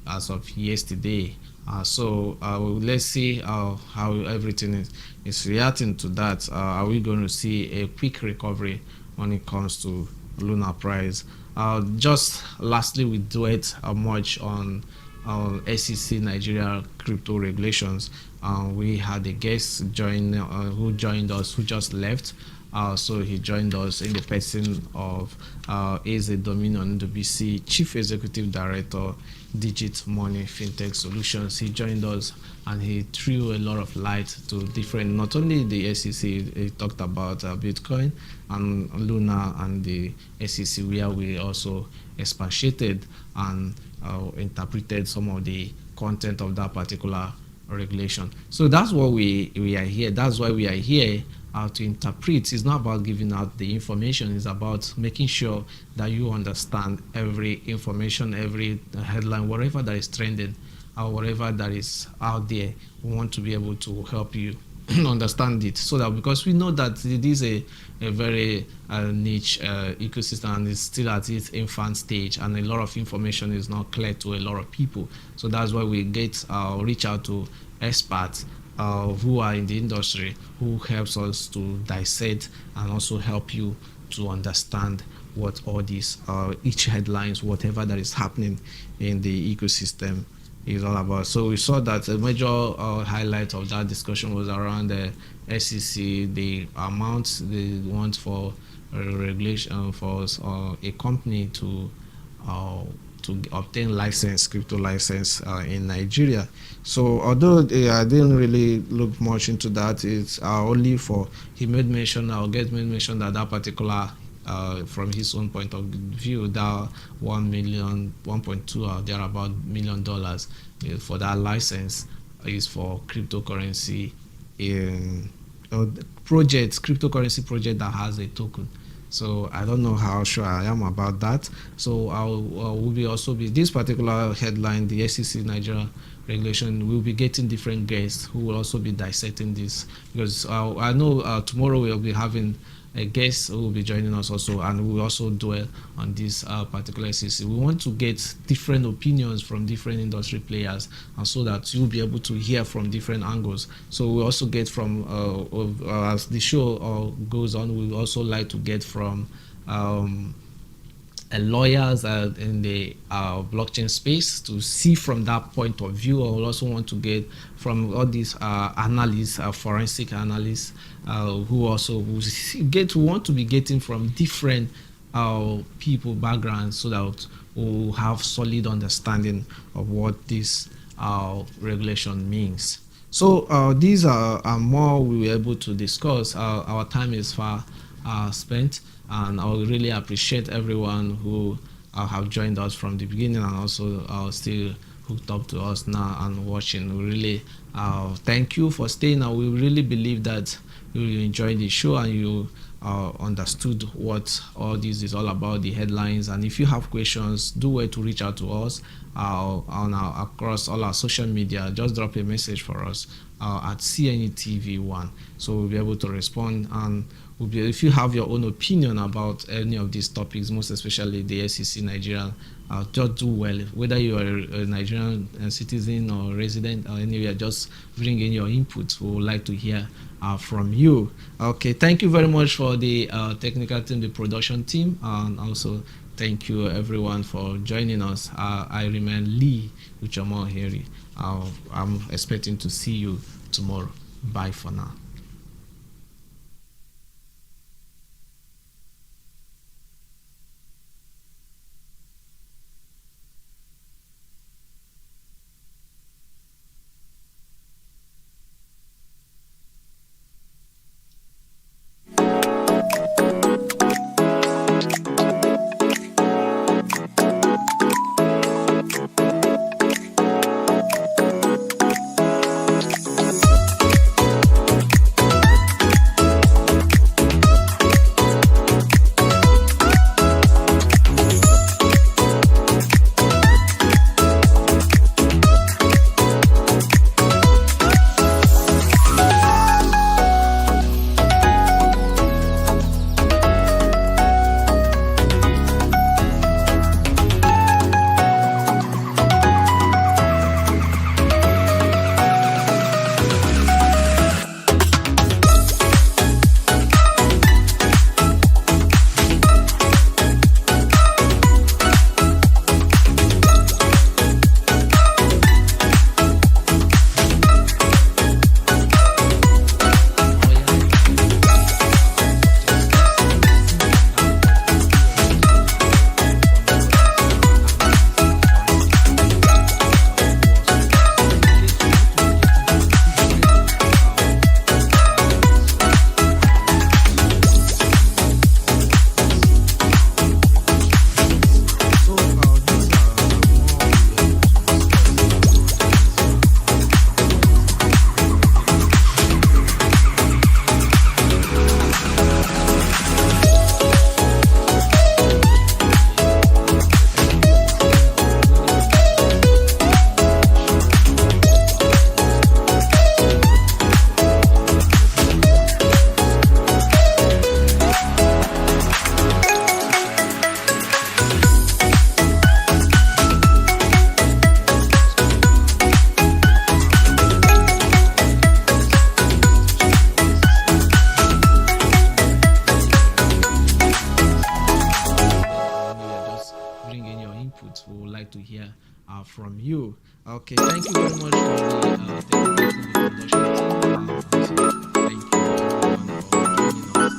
as of yesterday. So let's see how everything is reacting to that. Are we going to see a quick recovery when it comes to lunar price? Just lastly, we do it much on SEC Nigeria crypto regulations. We had a guest who joined us, who just left. So he joined us in the person of Eze Dominion WC, Chief Executive Director, Digit Money FinTech Solutions. He joined us and he threw a lot of light to different, not only the SEC, he talked about Bitcoin and Luna and the SEC, where we also expatiated and interpreted some of the content of that particular regulation. So that's what we are here. That's why we are here to interpret. It's not about giving out the information. It's about making sure that you understand every information, every headline, whatever that is trending, or whatever that is out there. We want to be able to help you understand it, so that, because we know that it is a very niche ecosystem and it's still at its infant stage, and a lot of information is not clear to a lot of people. So that's why we reach out to experts who are in the industry, who helps us to dissect and also help you to understand what all these each headlines, whatever that is happening in the ecosystem is all about. So we saw that a major highlight of that discussion was around the SEC, the amount they want for regulation for a company to obtain crypto license in Nigeria. So although I didn't really look much into that, it's only for, he made mention, made mention that particular from his own point of view, that 1.2 or thereabout $1 million for that license is for cryptocurrency in cryptocurrency project that has a token. So I don't know how sure I am about that. So will be also be this particular headline, the SEC Nigeria regulation. We'll be getting different guests who will also be dissecting this, because I know tomorrow we'll be having a guest who will be joining us also, and we will also dwell on this particular SEC. We want to get different opinions from different industry players, and so that you'll be able to hear from different angles. So we also get from as the show goes on, we also like to get from lawyers in the blockchain space to see from that point of view. I will also want to get from all these analysts, forensic analysts, who also want to be getting from different people backgrounds, so that we'll have solid understanding of what this regulation means. So these are more we were able to discuss. Our time is far spent, and I would really appreciate everyone who have joined us from the beginning and also still hooked up to us now and watching. We really thank you for staying, and we really believe that you enjoyed the show and you understood what all this is all about, the headlines. And if you have questions, do well to reach out to us across all our social media. Just drop a message for us at CNETv1, so we'll be able to respond. And if you have your own opinion about any of these topics, most especially the SEC Nigeria, just do well. Whether you are a Nigerian citizen or resident or anywhere, just bring in your input. We would like to hear from you. Okay, thank you very much for the technical team, the production team, and also thank you everyone for joining us. I remain Lee Uchomo Heri. I'm expecting to see you tomorrow. Bye for now. we would like to hear from you. Okay, thank you very much for the introduction team. Thank you everyone for joining us.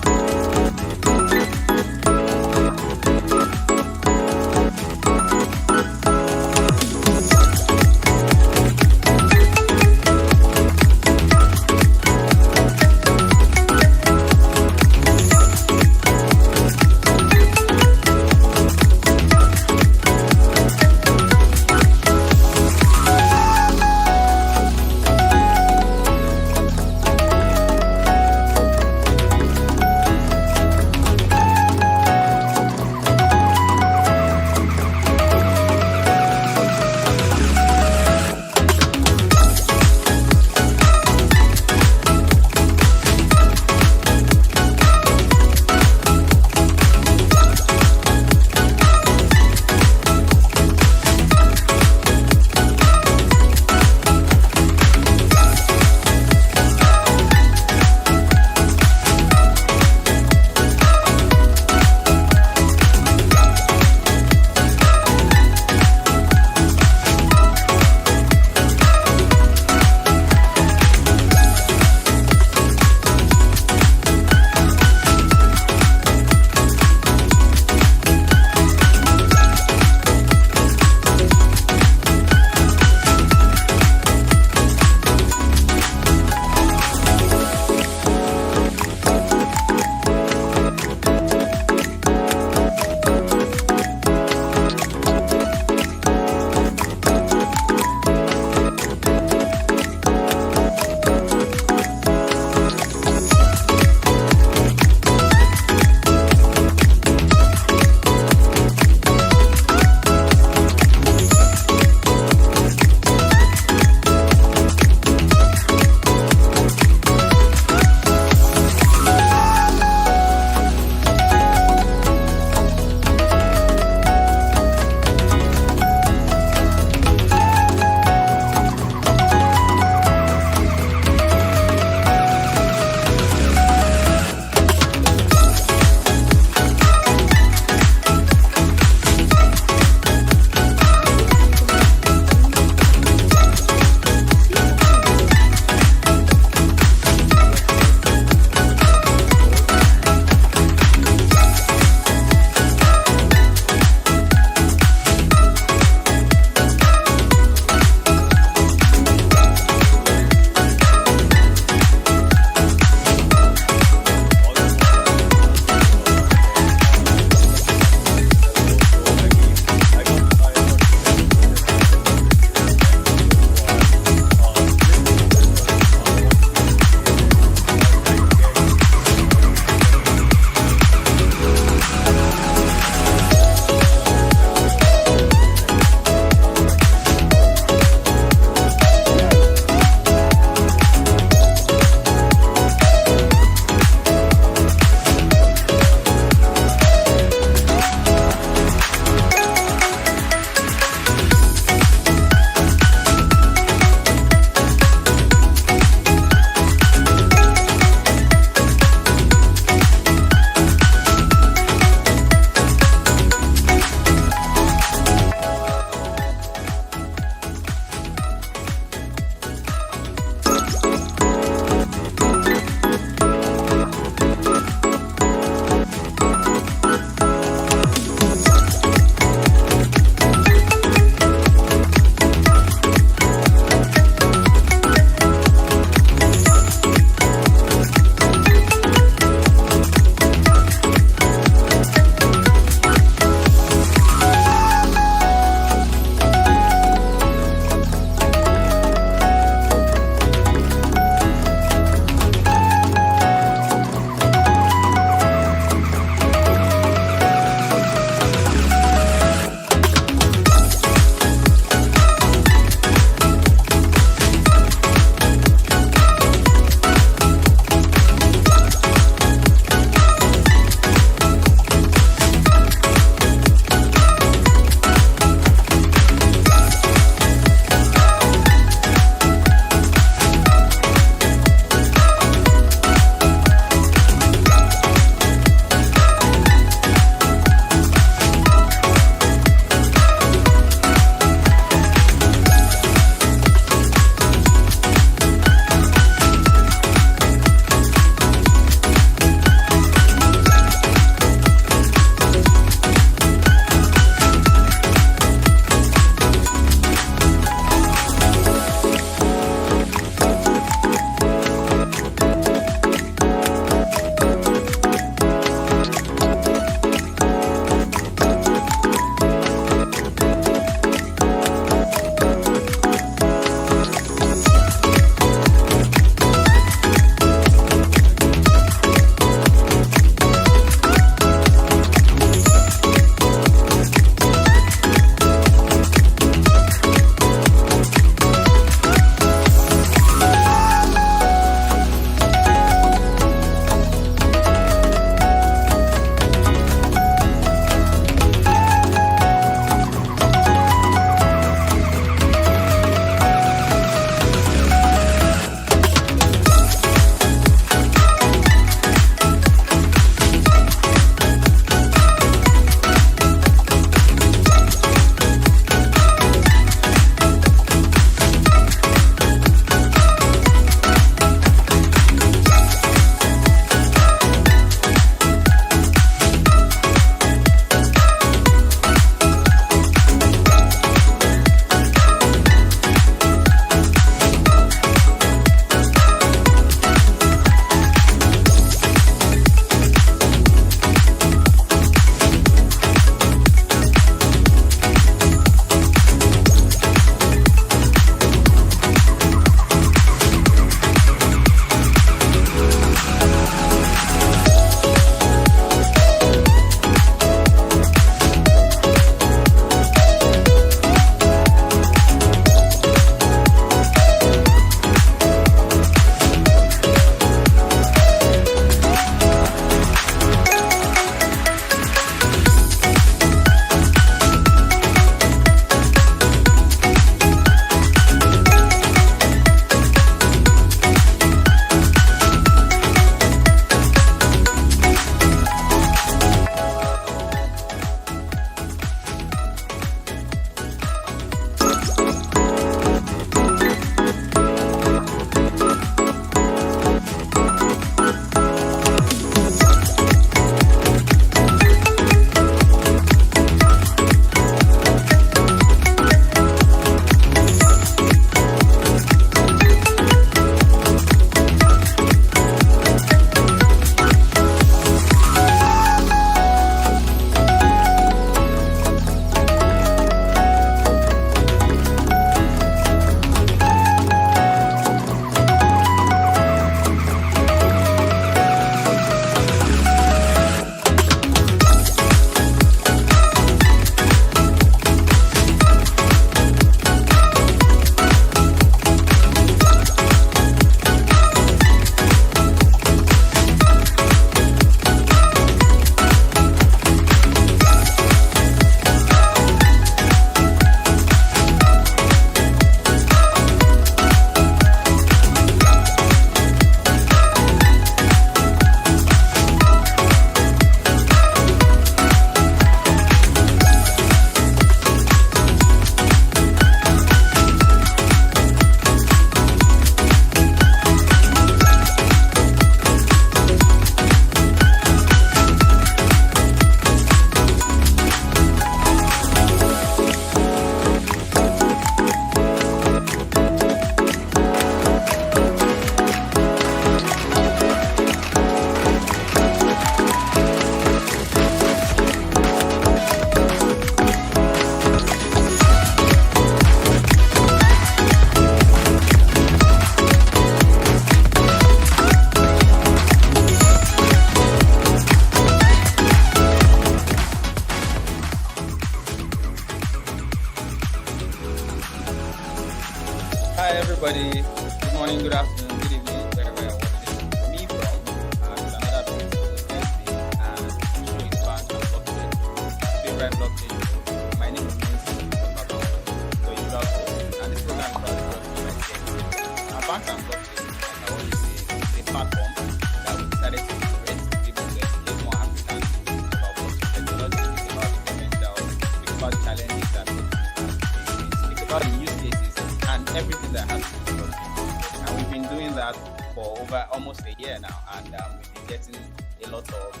over almost a year now, and we've been getting a lot of,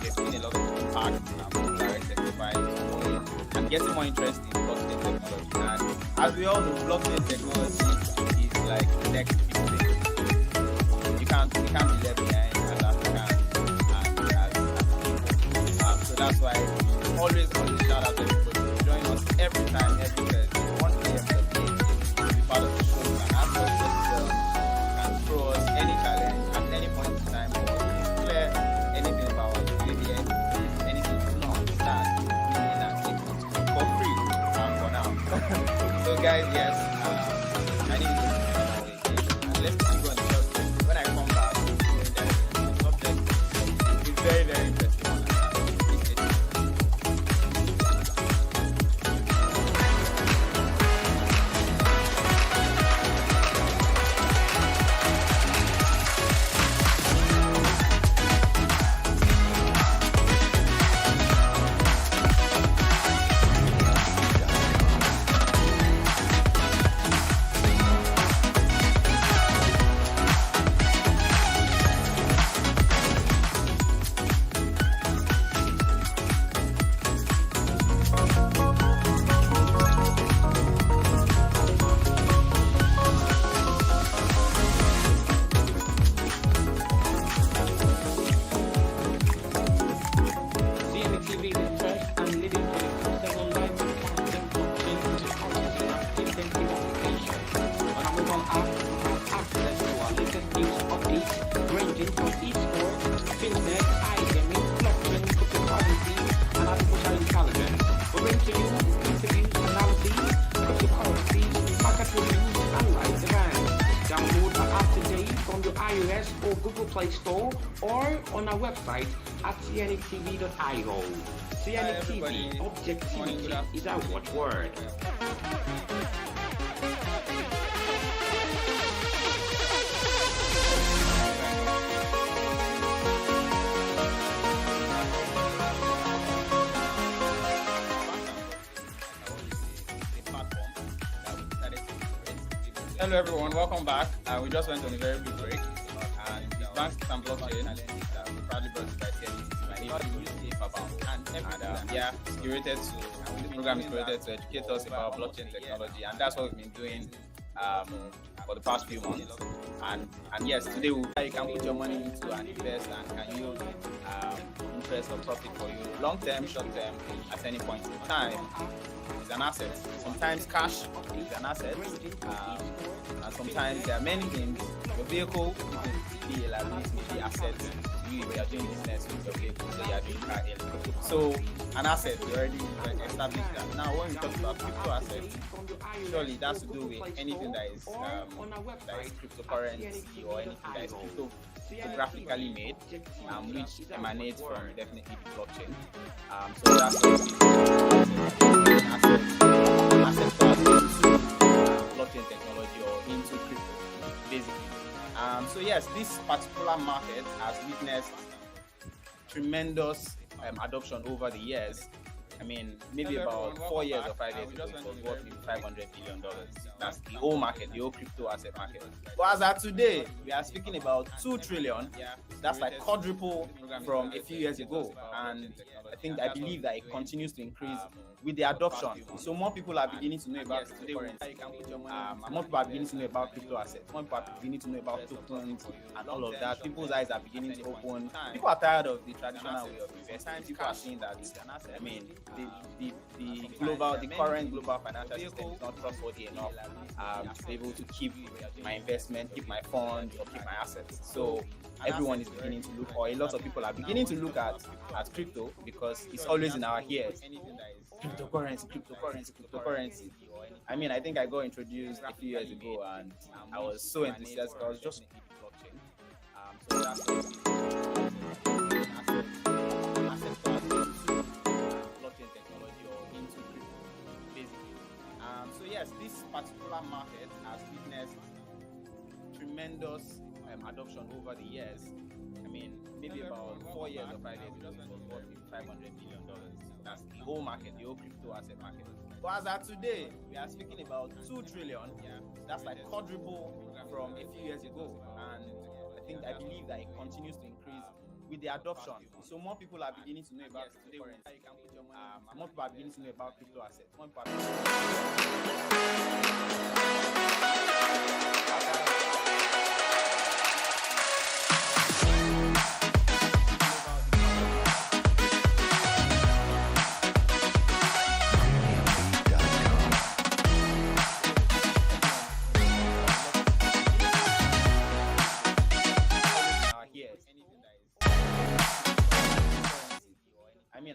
there's been a lot of impact, direct testifying, and getting more interest in blockchain technology. And as we all know, blockchain technology is like the next big thing. You can't be left behind as Africans and as people. So that's why always shout out to everybody to join us every time, every Thursday, 1 p.m. to be part of the show and ask us questions and throw us any challenge at any point in time or declare anything about maybe anything you don't understand in that for free for now. So guys, yes, my name is and let's keep on the subject. When I come back, the subject is very, very interesting. ranging from esports, fintech, iGaming, blockchain, cryptocurrency, and artificial intelligence. We bring to you interviews, analyses, cryptocurrencies, market reviews, and live events. Download our app today from your iOS or Google Play Store or on our website at CNETv.io. CNETv, objectivity is our watchword. Hello everyone, welcome back. We just went on a very big break, and the banks and blockchain proudly brought to by CNETv. My name is the program is created to educate us about blockchain technology, and that's what we've been doing for the past few months. And yes, today you can put your money into and invest, and can yield interest or profit for you, long term, short term, at any point in time. It's an asset. Sometimes cash is an asset, and sometimes there are many things. Your vehicle could be a liability, be asset. You are doing business with your vehicle, so you are doing car hailing. So an asset, we already established that. Now, when we talk about crypto assets, surely it has to do with anything that is cryptocurrency or anything that is cryptographically made, which emanates from definitely the blockchain. So that's asset class into blockchain technology or into crypto, basically. So yes, this particular market has witnessed tremendous adoption over the years. I mean, maybe about 4 years or 5 years ago, it was worth $500 billion. That's the whole market, the whole crypto asset market. But as of today, we are speaking about 2 trillion. That's like quadruple from a few years ago. And I believe that it continues to increase with the adoption. So more people are beginning to know about cryptocurrency. More people are beginning to know about crypto assets. More people are beginning to know about tokens and all of that. People's eyes are beginning to open. People are tired of the traditional way of investing. People are seeing that, I mean, the current global financial system is not trustworthy enough to be able to keep my investment, keep my funds, or keep my assets. So everyone is beginning to look, or a lot of people are beginning to look at crypto because it's always in our ears. Cryptocurrency. I mean, I think I got introduced a few years ago, and I was so enthusiastic. I was just blockchain. So that's blockchain technology or into crypto, basically. So yes, this particular market has witnessed tremendous adoption over the years. I mean, maybe about 4 years or 5 years ago, it was worth $500 billion. That's the whole market, the whole crypto asset market. But as of today, we are speaking about 2 trillion. That's like quadruple from a few years ago. And I believe that it continues to increase with the adoption. So more people are beginning to know about cryptocurrency. More people are beginning to know about crypto assets. More people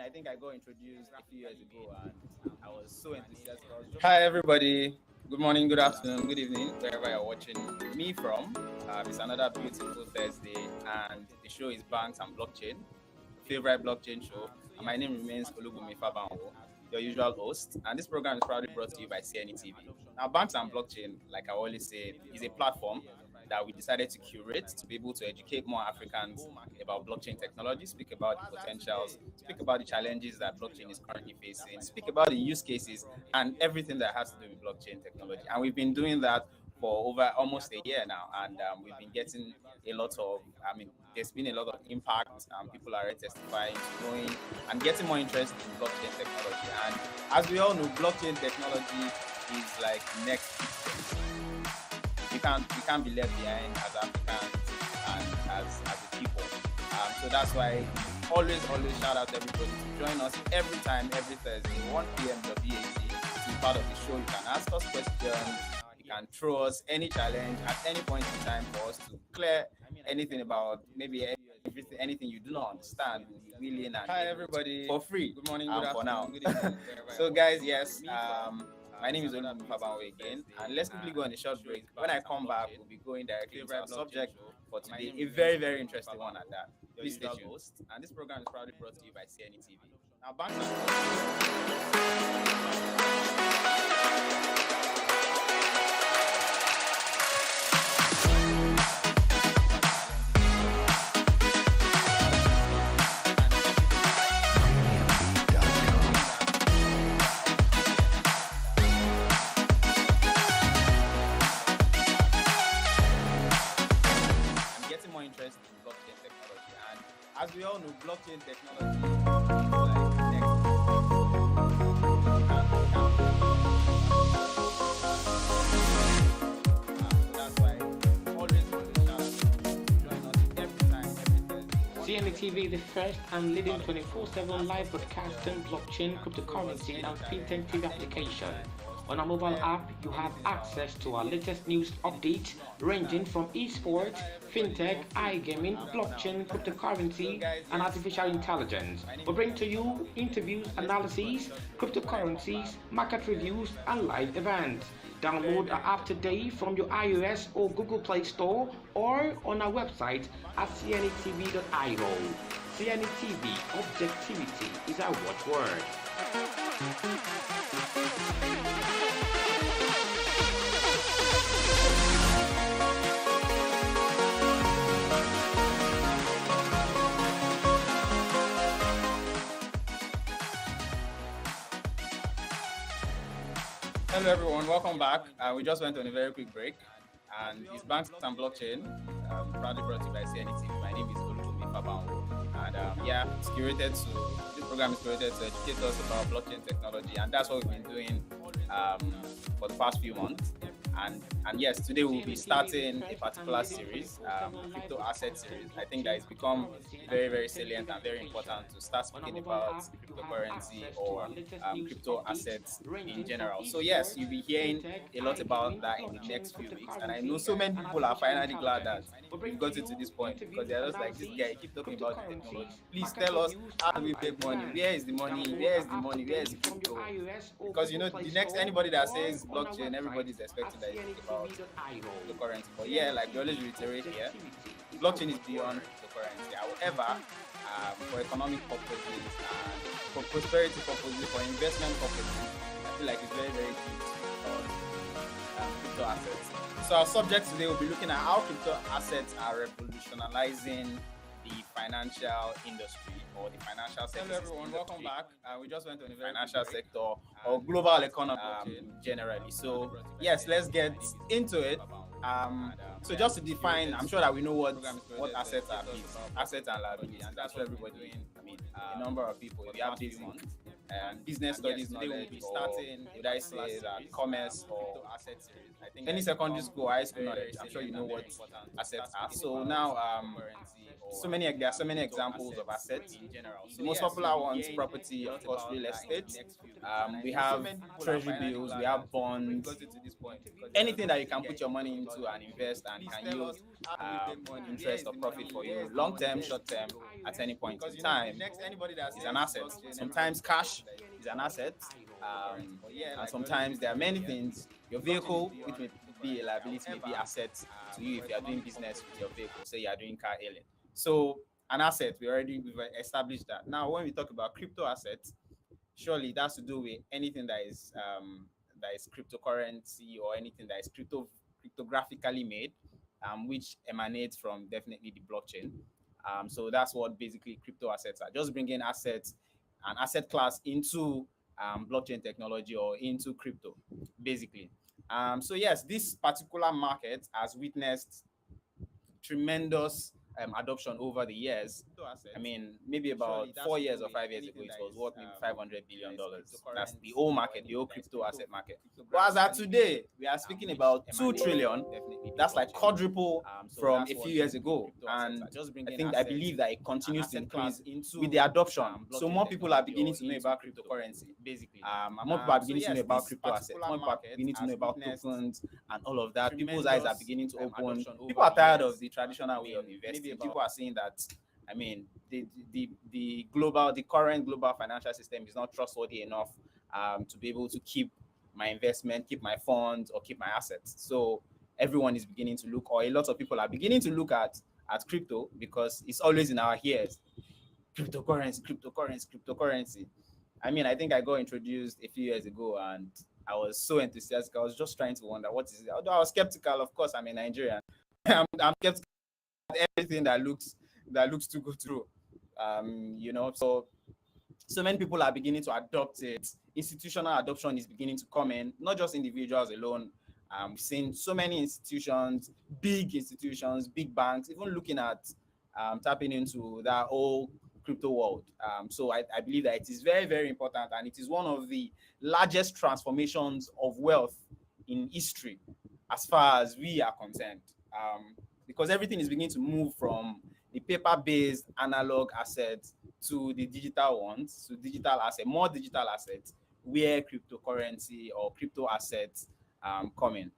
I think I got introduced a few years ago and I was so enthusiastic. Hi everybody, good morning, good afternoon, good evening, wherever you're watching me from. It's another beautiful Thursday and the show is Banks and Blockchain, favorite blockchain show. And my name remains Olubunmi Fabanwo, your usual host. And this program is proudly brought to you by CNETv. Now, Banks and Blockchain, like I always say, is a platform that we decided to curate to be able to educate more Africans about blockchain technology, speak about the potentials, speak about the challenges that blockchain is currently facing, speak about the use cases and everything that has to do with blockchain technology. And we've been doing that for over almost a year now, and we've been getting a lot of, there's been a lot of impact, people are testifying, knowing, and getting more interest in blockchain technology. And as we all know, blockchain technology is like next big step. We can't be left behind as Africans and as a people. So that's why always shout out to everybody to join us every time, every Thursday, 1 p.m. WAT, to be part of the show. You can ask us questions, you can throw us any challenge at any point in time for us to clear anything about maybe everything, anything you do not understand. Hi everybody, for free. Good morning, good afternoon, now. Good evening. So guys, yes, my name is Olubunmi Fabanwo again, and let's quickly go on a short break. When I come back, we'll be going directly into our subject for today, a very, very interesting one at that. Please stay tuned. And this program is proudly brought to you by CNETv. Now, back interest in blockchain technology, and as we all know, blockchain technology is like next. That's why always shout out to join us every time, every Thursday. CNETv, the first and leading 24/7 live broadcasting blockchain, cryptocurrency, and FinTech TV application. On our mobile app, you have access to our latest news updates ranging from esports, fintech, iGaming, blockchain, cryptocurrency, and artificial intelligence. We bring to you interviews, analyses, cryptocurrencies, market reviews, and live events. Download our app today from your iOS or Google Play Store or on our website at cnetv.io. CNETv, objectivity is our watchword. Hello everyone, welcome back. We just went on a very quick break, and it's Banks and Blockchain, proudly brought to you by CNETv. My name is Olubunmi Fabanwo, and this program is curated to educate us about blockchain technology, and that's what we've been doing for the past few months. And yes, today we'll be starting a particular series, crypto asset series. I think that it's become very, very salient and very important to start speaking about cryptocurrency or crypto assets in general. So yes, you'll be hearing a lot about that in the next few weeks. And I know so many people are finally glad that we've got it to this point, because they're just like, this guy keep talking about the technology. Please tell us, how do we make money? Where is the money? Where is the money? Where is the crypto? Because you know, the next anybody that says blockchain, everybody's expecting that it's about cryptocurrency. But yeah, like we always reiterate here, blockchain is beyond cryptocurrency. However, for economic purposes and for prosperity purposes, for investment purposes, I feel like it's very, very key to crypto assets. So our subject today will be looking at how crypto assets are revolutionizing the financial industry or the financial sector. Hello everyone, welcome back. We just went on the financial sector or global economy generally. So yes, let's get into it. So just to define, I'm sure that we know what assets are. Assets and liabilities. That's what everybody doing. I mean, a number of people. If you have basic business studies knowledge, will be starting. Would I say that commerce or asset series? I think any secondary school, high school knowledge. I'm sure you know what assets are. So now, there are so many examples of assets in general. The most popular ones, property, of course, real estate. We have treasury bills, we have bonds, anything that you can put your money into and invest and can yield interest or profit for you, long term, short term, at any point in time, is an asset. Sometimes cash is an asset, and sometimes there are many things. Your vehicle, which may be a liability, may be asset to you if you are doing business with your vehicle. Say you are doing car hailing. So an asset, we've established that. Now, when we talk about crypto assets, surely it has to do with anything that is cryptocurrency or anything that is cryptographically made, which emanates from definitely the blockchain. So that's what basically crypto assets are. Just bringing assets, an asset class into blockchain technology or into crypto, basically. So yes, this particular market has witnessed tremendous adoption over the years. I mean, maybe about 4 years or 5 years ago, it was worth maybe $500 billion. That's the whole market, the whole crypto asset market. But as of today, we are speaking about 2 trillion. That's like quadruple from a few years ago. And I believe that it continues to increase with the adoption. So more people are beginning to know about cryptocurrency, basically. More people are beginning to know about crypto assets. More people are beginning to know about tokens and all of that. People's eyes are beginning to open. People are tired of the traditional way of investing. People are saying that, I mean, the current global financial system is not trustworthy enough to be able to keep my investment, keep my funds, or keep my assets. So everyone is beginning to look, or a lot of people are beginning to look at crypto because it's always in our ears. Cryptocurrency. I mean, I think I got introduced a few years ago and I was so enthusiastic. I was just trying to wonder what is it. Although I was skeptical, of course, I'm a Nigerian. I'm skeptical everything that looks too good through. So many people are beginning to adopt it. Institutional adoption is beginning to come in, not just individuals alone. We've seen so many institutions, big banks, even looking at tapping into that whole crypto world. So I believe that it is very, very important, and it is one of the largest transformations of wealth in history as far as we are concerned. Because everything is beginning to move from the paper-based analog assets to the digital ones, to more digital assets, where cryptocurrency or crypto assets come in.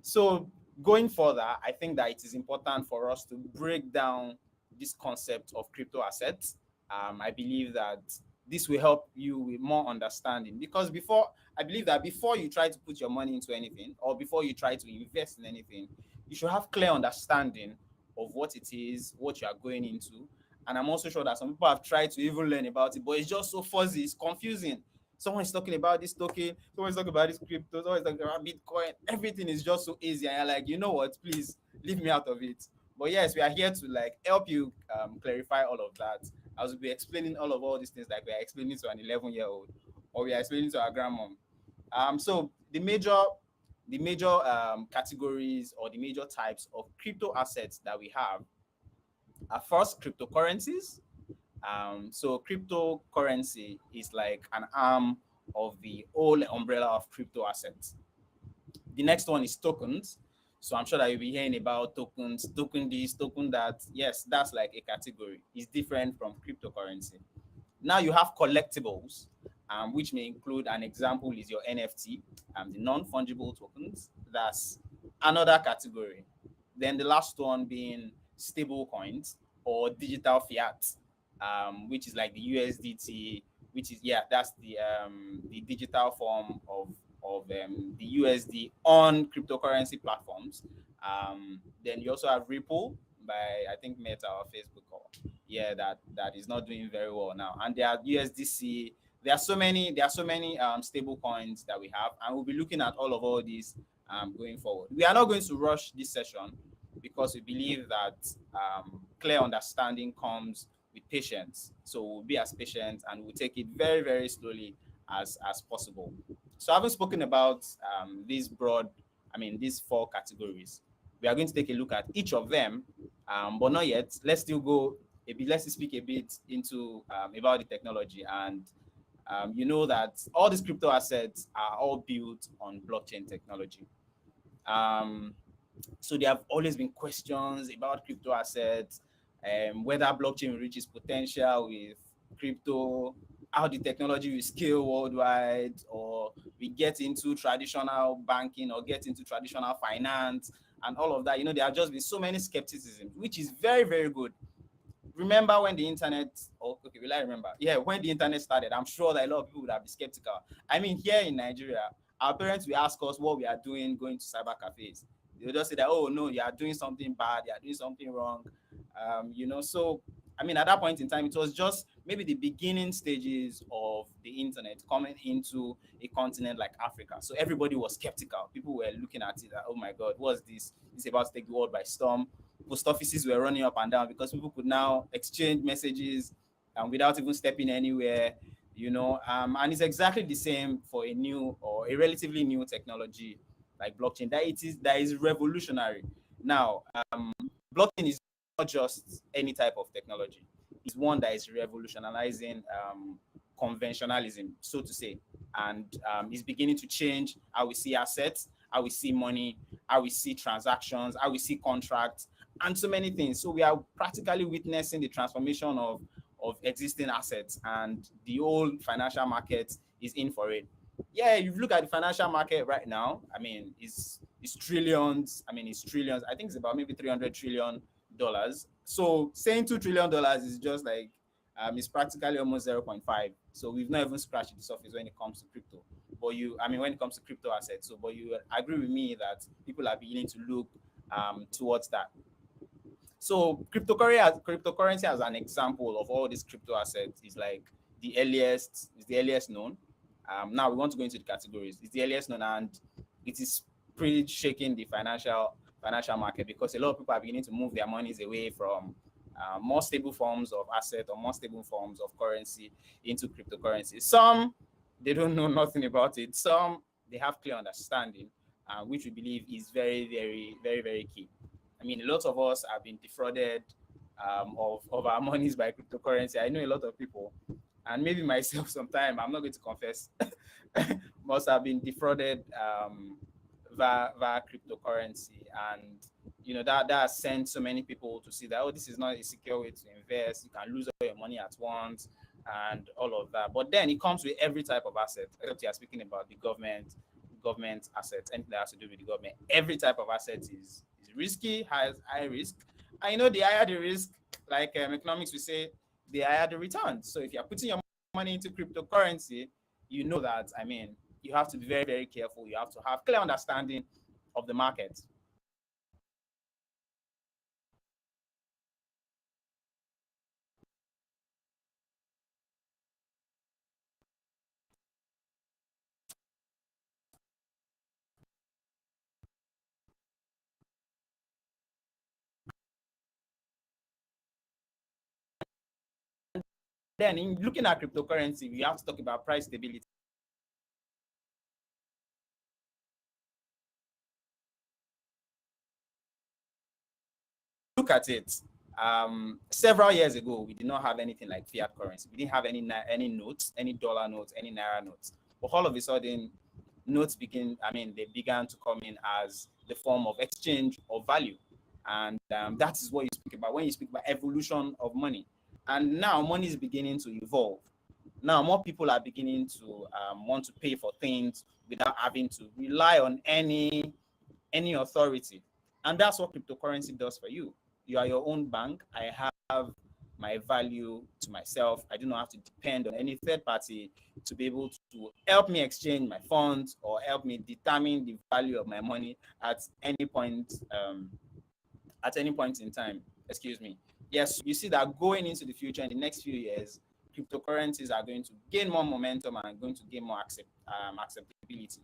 So going further, I think that it is important for us to break down this concept of crypto assets. I believe that this will help you with more understanding, because I believe that before you try to put your money into anything or before you try to invest in anything, you should have clear understanding of what it is, what you are going into. And I'm also sure that some people have tried to even learn about it, but it's just so fuzzy, it's confusing. Someone is talking about this token, someone is talking about this crypto, someone is talking about Bitcoin. Everything is just so easy, and you're like, you know what, please leave me out of it. But yes, we are here to help you clarify all of that. I will be explaining all these things like we are explaining to an 11-year-old, or we are explaining to our grandmom. So the major categories or the major types of crypto assets that we have are first cryptocurrencies. So cryptocurrency is like an arm of the whole umbrella of crypto assets. The next one is tokens. So I'm sure that you'll be hearing about tokens, token this, token that. Yes, that's like a category. It's different from cryptocurrency. Now you have collectibles, which may include, an example is your NFT, the non-fungible tokens. That's another category. Then the last one being stable coins or digital fiat, which is like the USDT, which is, that's the digital form of the USD on cryptocurrency platforms. Then you also have Ripple by, I think, Meta or Facebook, that is not doing very well now. And there are USDC. There are so many stable coins that we have, and we'll be looking at all these going forward. We are not going to rush this session because we believe that clear understanding comes with patience. So we'll be as patient and we'll take it very, very slowly as possible. So having spoken about these 4 categories, We are going to take a look at each of them, but not yet. Let's still go a bit. Let's speak a bit into about the technology. And you know that all these crypto assets are all built on blockchain technology. So there have always been questions about crypto assets, whether blockchain will reach its potential with crypto, how the technology will scale worldwide, or we get into traditional banking or get into traditional finance and all of that. You know, there have just been so many skepticisms, which is very, very good. Remember when the internet, okay, will I remember? Yeah, when the internet started, I'm sure that a lot of people would have been skeptical. I mean, here in Nigeria, our parents will ask us what we are doing going to cyber cafes. They'll just say that, oh no, you are doing something bad, you are doing something wrong. You know, so I mean, at that point in time, it was just maybe the beginning stages of the internet coming into a continent like Africa. So everybody was skeptical. People were looking at it like, oh my God, what's this? It's about to take the world by storm. Post offices were running up and down because people could now exchange messages without even stepping anywhere, you know. And it's exactly the same for a new or a relatively new technology like blockchain. That is revolutionary. Now, blockchain is not just any type of technology. It's one that is revolutionizing conventionalism, so to say, and is beginning to change how we see assets, how we see money, how we see transactions, how we see contracts, and so many things. So we are practically witnessing the transformation of existing assets, and the whole financial market is in for it. Yeah, you look at the financial market right now. I mean, it's trillions. I mean, it's trillions. I think it's about maybe $300 trillion. So saying $2 trillion is just like it's practically almost 0.5. So we've not even scratched the surface when it comes to crypto. But when it comes to crypto assets. So, but you agree with me that people are beginning to look towards that. So cryptocurrency as an example of all these crypto assets is like the earliest known. Now we want to go into the categories. It's the earliest known, and it is pretty shaking the financial market because a lot of people are beginning to move their monies away from more stable forms of asset or more stable forms of currency into cryptocurrency. Some, they don't know nothing about it. Some, they have clear understanding, which we believe is very, very, very, very key. I mean, a lot of us have been defrauded of our monies by cryptocurrency. I know a lot of people, and maybe myself sometime, I'm not going to confess, must have been defrauded via cryptocurrency. And, you know, that has sent so many people to see that, oh, this is not a secure way to invest. You can lose all your money at once and all of that. But then it comes with every type of asset, except you are speaking about the government assets, anything that has to do with the government. Every type of asset is risky, has high risk. And you know, the higher the risk, like economics, we say, the higher the return. So if you're putting your money into cryptocurrency, you know that, I mean, you have to be very, very careful. You have to have clear understanding of the market. Then in looking at cryptocurrency, we have to talk about price stability. Look at it. Several years ago, we did not have anything like fiat currency. We didn't have any notes, any dollar notes, any naira notes. But all of a sudden, notes began to come in as the form of exchange of value. And that is what you speak about when you speak about evolution of money. And now money is beginning to evolve. Now more people are beginning to want to pay for things without having to rely on any authority. And that's what cryptocurrency does for you. You are your own bank. I have my value to myself. I do not have to depend on any third party to be able to help me exchange my funds or help me determine the value of my money at any point in time. Excuse me. Yes, you see that going into the future in the next few years, cryptocurrencies are going to gain more momentum and going to gain more acceptability.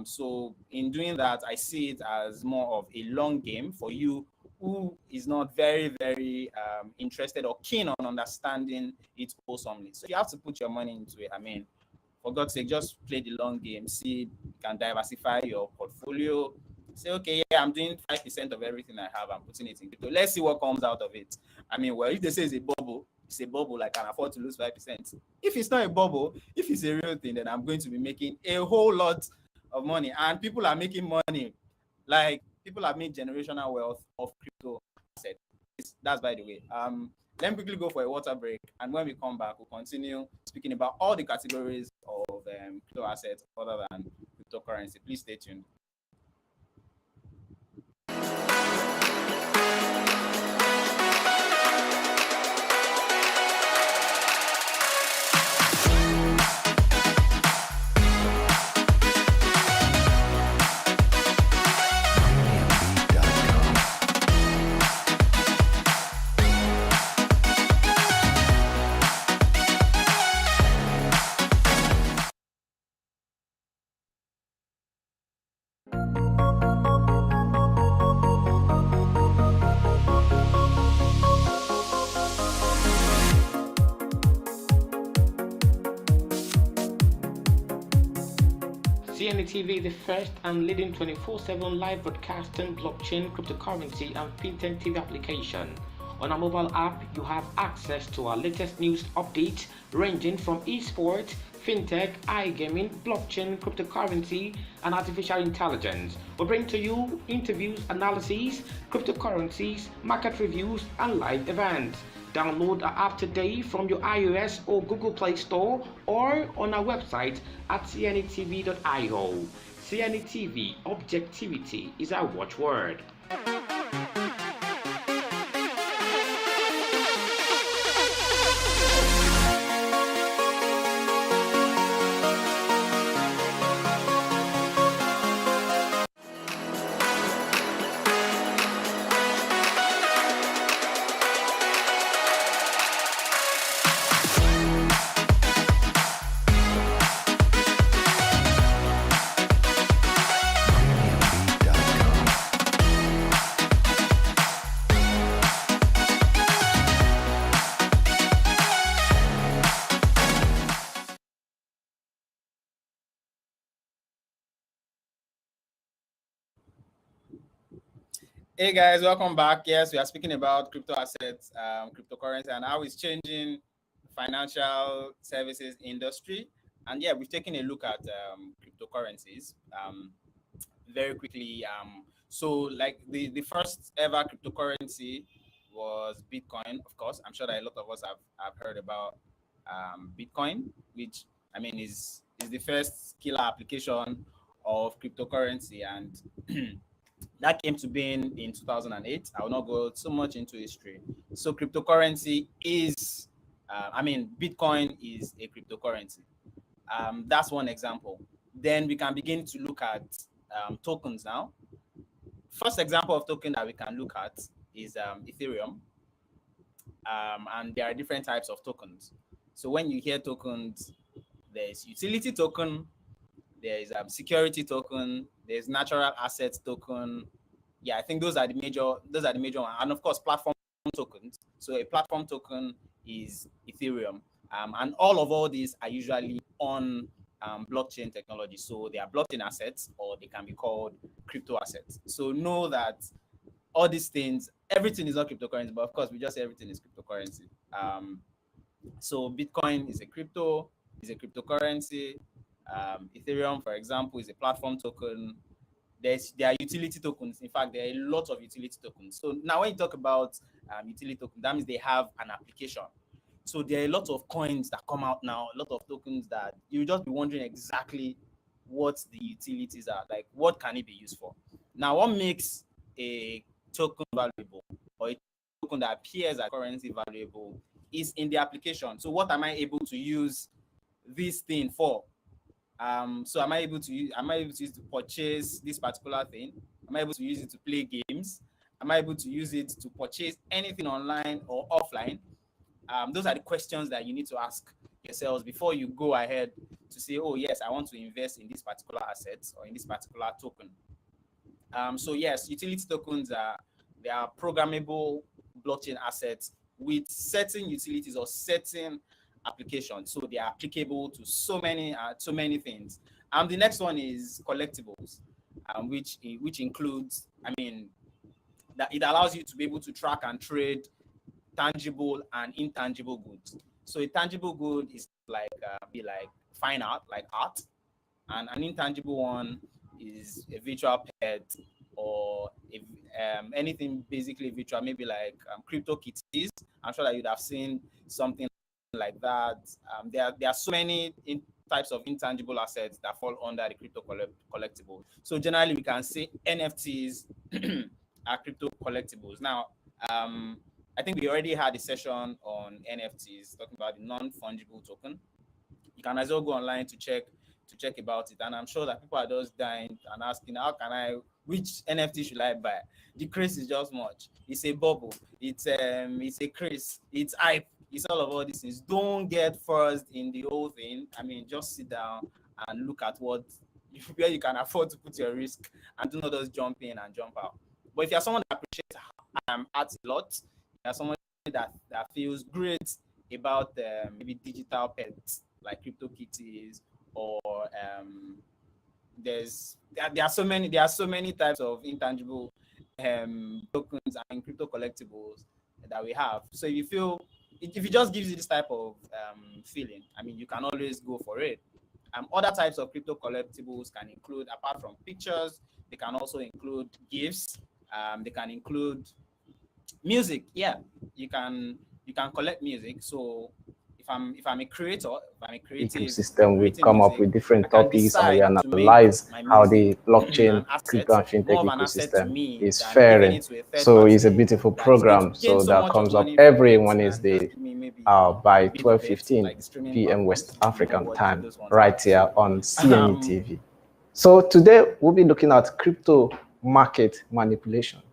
So in doing that, I see it as more of a long game for you who is not very, very interested or keen on understanding it wholesomely. So you have to put your money into it. I mean, for God's sake, just play the long game. See, you can diversify your portfolio. say, okay, yeah, I'm doing 5% of everything I have, I'm putting it in crypto. Let's see what comes out of it. I mean, well, if they say it's a bubble, I can afford to lose 5%. If it's not a bubble, if it's a real thing, then I'm going to be making a whole lot of money. And people are making money. Like, people have made generational wealth of crypto assets. That's by the way. Let me quickly go for a water break, and when we come back, we'll continue speaking about all the categories of crypto assets other than cryptocurrency. Please stay tuned. CNETv, the first and leading 24/7 live broadcasting blockchain, cryptocurrency, and fintech TV application. On our mobile app, you have access to our latest news updates ranging from esports, fintech, iGaming, blockchain, cryptocurrency, and artificial intelligence. We bring to you interviews, analyses, cryptocurrencies, market reviews, and live events. Download our app today from your iOS or Google Play Store or on our website at cnetv.io. CNETv, objectivity is our watchword. Hey guys, welcome back. Yes, we are speaking about crypto assets, cryptocurrency, and how it's changing financial services industry. And yeah, we've taken a look at cryptocurrencies very quickly. So like the first ever cryptocurrency was Bitcoin, of course. I'm sure that a lot of us have heard about Bitcoin, which I mean is the first killer application of cryptocurrency, and that came to being in 2008. I will not go too much into history. So cryptocurrency is, Bitcoin is a cryptocurrency. That's one example. Then we can begin to look at tokens now. First example of token that we can look at is Ethereum. And there are different types of tokens. So when you hear tokens, there's utility token, there's security token, there's natural assets token. Yeah, I think those are the major ones. And of course, platform tokens. So a platform token is Ethereum. And all these are usually on blockchain technology. So they are blockchain assets, or they can be called crypto assets. So know that all these things, everything is not cryptocurrency, but of course, we just say everything is cryptocurrency. So Bitcoin is a cryptocurrency. Ethereum, for example, is a platform token. There are utility tokens. In fact, there are a lot of utility tokens. So now when you talk about utility tokens, that means they have an application. So there are a lot of coins that come out now, a lot of tokens that you just be wondering exactly what the utilities are, like what can it be used for. Now, what makes a token valuable, or a token that appears as currency valuable, is in the application. So what am I able to use this thing for? So am I able to use it to purchase this particular thing? Am I able to use it to play games? Am I able to use it to purchase anything online or offline? Those are the questions that you need to ask yourselves before you go ahead to say, oh yes, I want to invest in this particular asset or in this particular token. So yes, utility tokens are programmable blockchain assets with certain utilities or certain applications. So they are applicable to so many things. The next one is collectibles. which includes, I mean, that it allows you to be able to track and trade tangible and intangible goods. So a tangible good is like be like fine art, like art, and an intangible one is a virtual pet, or if anything basically virtual, maybe like crypto kitties. I'm sure that you'd have seen something like that. There are so many types of intangible assets that fall under the crypto collectible. So generally, we can say NFTs are crypto collectibles. Now, I think we already had a session on NFTs talking about the non-fungible token. You can as well go online to check about it, and I'm sure that people are just dying and asking, which NFT should I buy? The craze is just much. It's a bubble. It's a craze. It's hype. It's all these things. Don't get first in the whole thing. I mean, just sit down and look at where you can afford to put your risk, and do not just jump in and jump out. But if you're someone that appreciates art a lot, you're someone that feels great about maybe digital pets like crypto kitties, or there are so many types of intangible tokens and crypto collectibles that we have. So if it just gives you this type of feeling, I mean, you can always go for it. Other types of crypto collectibles can include, apart from pictures, they can also include gifts. They can include music. Yeah, you can collect music. So if I'm a creator, if I'm a creative ecosystem, we come up with different topics and we analyze how the blockchain, crypto, and fintech ecosystem is faring. So it's a beautiful program. So that comes up every Wednesday by 12:15 p.m. West African time, right here on CNETv. So today we'll be looking at crypto market manipulation.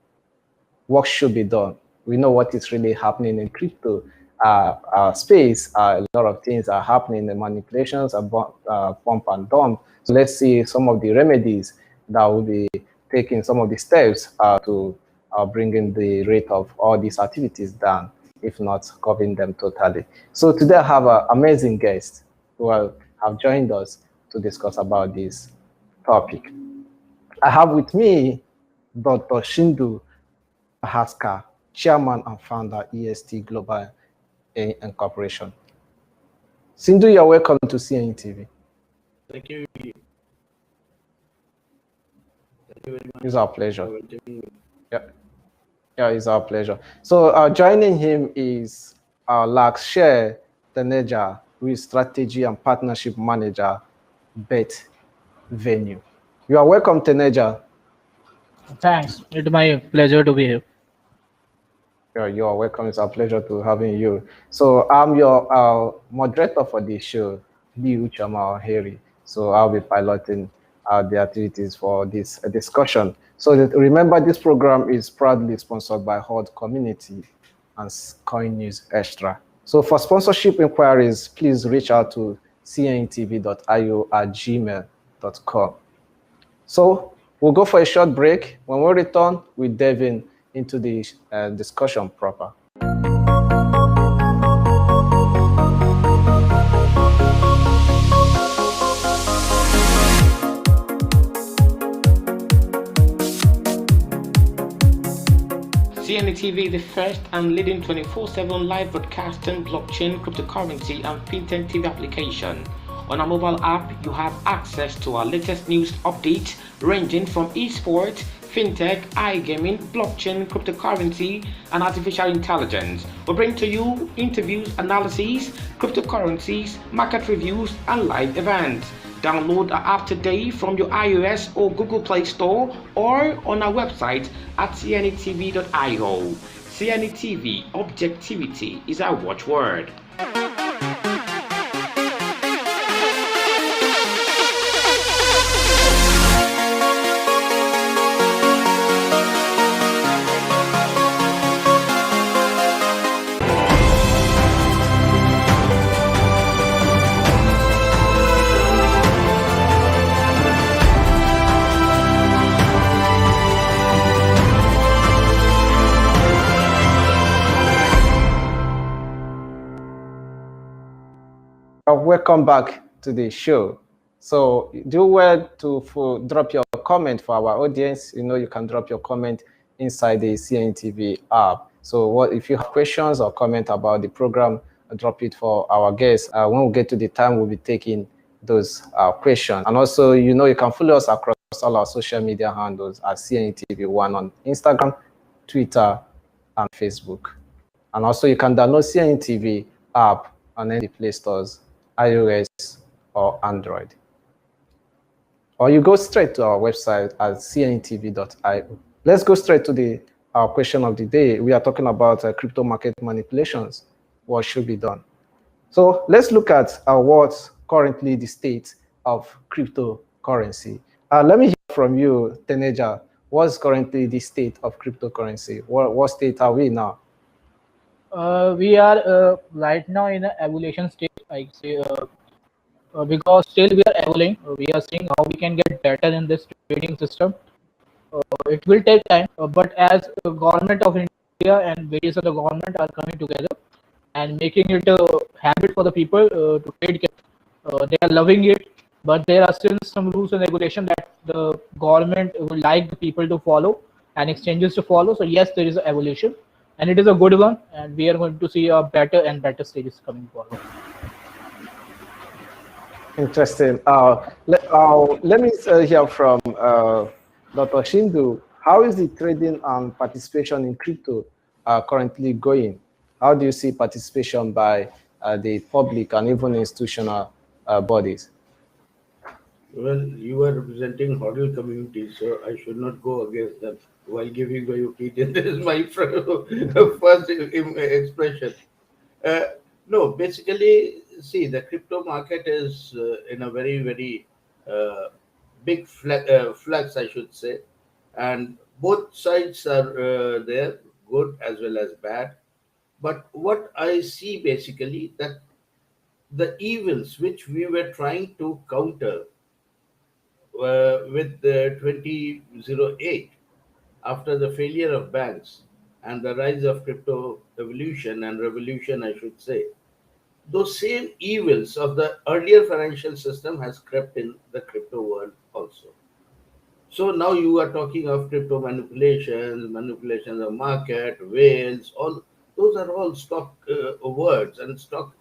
What should be done? We know what is really happening in crypto space. A lot of things are happening. The manipulations are pump and dump. So let's see some of the remedies that will be taking, some of the steps to bringing the rate of all these activities down, if not covering them totally. So today I have an amazing guest who have joined us to discuss about this topic. I have with me Dr. Shindu Haska, Chairman and Founder, EST Global Incorporation. Sindhu, you're welcome to CNETv. Thank you. Thank you very much. It's our pleasure. Yeah, it's our pleasure. So joining him is Lakshya Taneja, who is Strategy and Partnership Manager, Bet Venue. You are welcome, Taneja. Thanks. It's my pleasure to be here. You are welcome. It's our pleasure to having you. So I'm your moderator for this show, Liu Chama Heri. So I'll be piloting the activities for this discussion. So remember, this program is proudly sponsored by Horde Community and Coin News Extra. So for sponsorship inquiries, please reach out to cnetv.io@gmail.com. So we'll go for a short break. When we return, we dive into the discussion proper. CNETv, the first and leading 24/7 live broadcasting blockchain, cryptocurrency, and fintech TV application. On our mobile app, you have access to our latest news updates ranging from esports, fintech, iGaming, blockchain, cryptocurrency, and artificial intelligence. We bring to you interviews, analyses, cryptocurrencies, market reviews, and live events. Download our app today from your iOS or Google Play Store or on our website at cnetv.io. CNETv, objectivity is our watchword. Welcome back to the show. So do well to drop your comment for our audience, you can drop your comment inside the CNETv app. So what if you have questions or comment about the program, drop it for our guests. When we get to the time, we'll be taking those questions. And also, you can follow us across all our social media handles at CNETv1 on Instagram, Twitter, and Facebook. And also, you can download CNETv app on any Play Stores, iOS or Android. Or you go straight to our website at cnetv.io. Let's go straight to our question of the day. We are talking about crypto market manipulations. What should be done? So let's look at what's currently the state of cryptocurrency. Let me hear from you, Teneja. What's currently the state of cryptocurrency? What state are we now? We are right now in an evolution stage, I say, because still we are evolving. We are seeing how we can get better in this trading system. It will take time, but as government of India and various other government are coming together and making it a habit for the people to trade, they are loving it. But there are still some rules and regulation that the government would like the people to follow and exchanges to follow. So yes, there is an evolution, and it is a good one, and we are going to see a better and better stages coming forward. Interesting. Let me hear from Dr. Shindu. How is the trading and participation in crypto currently going? How do you see participation by the public and even institutional bodies? Well, you are representing HODL community, so I should not go against them while giving my opinion. This is my first expression. No, basically, see, the crypto market is in a very, very big flux, I should say. And both sides are there, good as well as bad. But what I see basically that the evils which we were trying to counter with the 2008, after the failure of banks and the rise of crypto evolution and revolution, I should say, those same evils of the earlier financial system has crept in the crypto world also. So now you are talking of crypto manipulations of market, whales, all those are all stock words and stock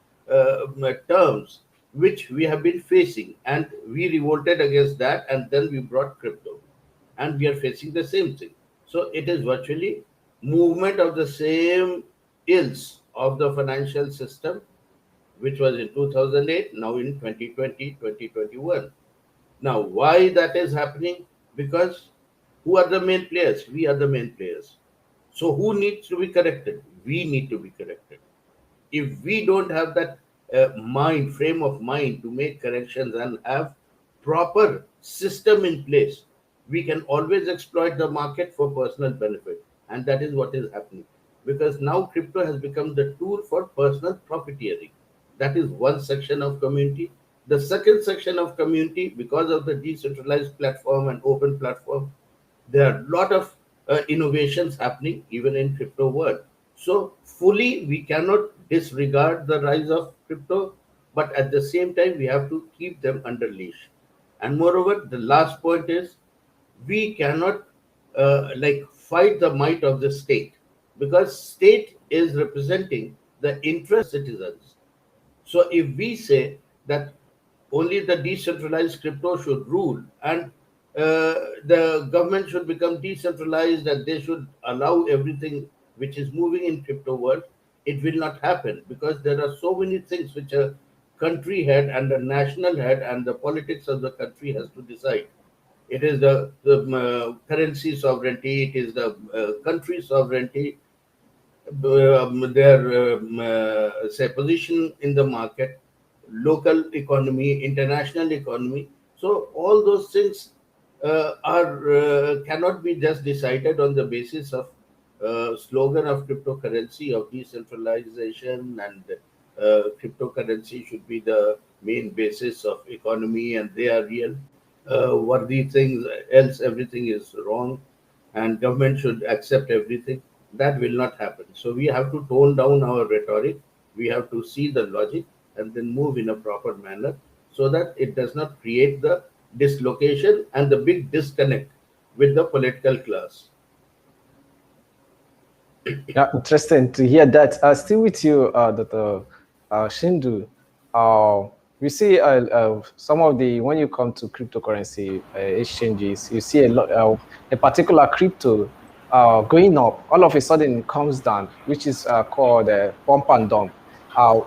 terms which we have been facing, and we revolted against that, and then we brought crypto, and we are facing the same thing. So it is virtually movement of the same ills of the financial system, which was in 2008, now in 2020, 2021. Now, why that is happening? Because who are the main players? We are the main players. So who needs to be corrected? We need to be corrected. If we don't have that frame of mind to make corrections and have proper system in place, we can always exploit the market for personal benefit. And that is what is happening. Because now crypto has become the tool for personal profiteering. That is one section of community. The second section of community, because of the decentralized platform and open platform, there are a lot of innovations happening even in crypto world. So fully we cannot disregard the rise of crypto, but at the same time we have to keep them under leash. And moreover, the last point is we cannot fight the might of the state, because state is representing the interest of citizens. So if we say that only the decentralized crypto should rule, and the government should become decentralized and they should allow everything which is moving in crypto world, it will not happen, because there are so many things which a country head and a national head and the politics of the country has to decide. It is the currency sovereignty, it is the country sovereignty, their say position in the market, local economy, international economy. So all those things are cannot be just decided on the basis of slogan of cryptocurrency of decentralization, and cryptocurrency should be the main basis of economy and they are real worthy things, else everything is wrong and government should accept everything. That will not happen. So we have to tone down our rhetoric. We have to see the logic and then move in a proper manner, so that it does not create the dislocation and the big disconnect with the political class. Yeah, interesting to hear that. Still with you, Dr. Shindu. Uh, we see some of the, when you come to cryptocurrency exchanges, you see a particular crypto going up. All of a sudden, it comes down, which is called pump and dump.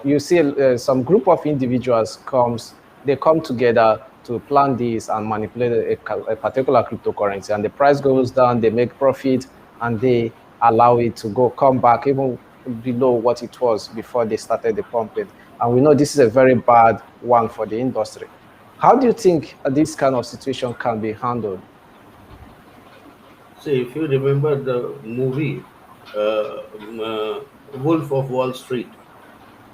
You see some group of individuals they come together to plan this and manipulate a particular cryptocurrency, and the price goes down, they make profit, and they allow it to come back even below what it was before they started the pumping. And we know this is a very bad one for the industry. How do you think this kind of situation can be handled? See, if you remember the movie Wolf of Wall Street,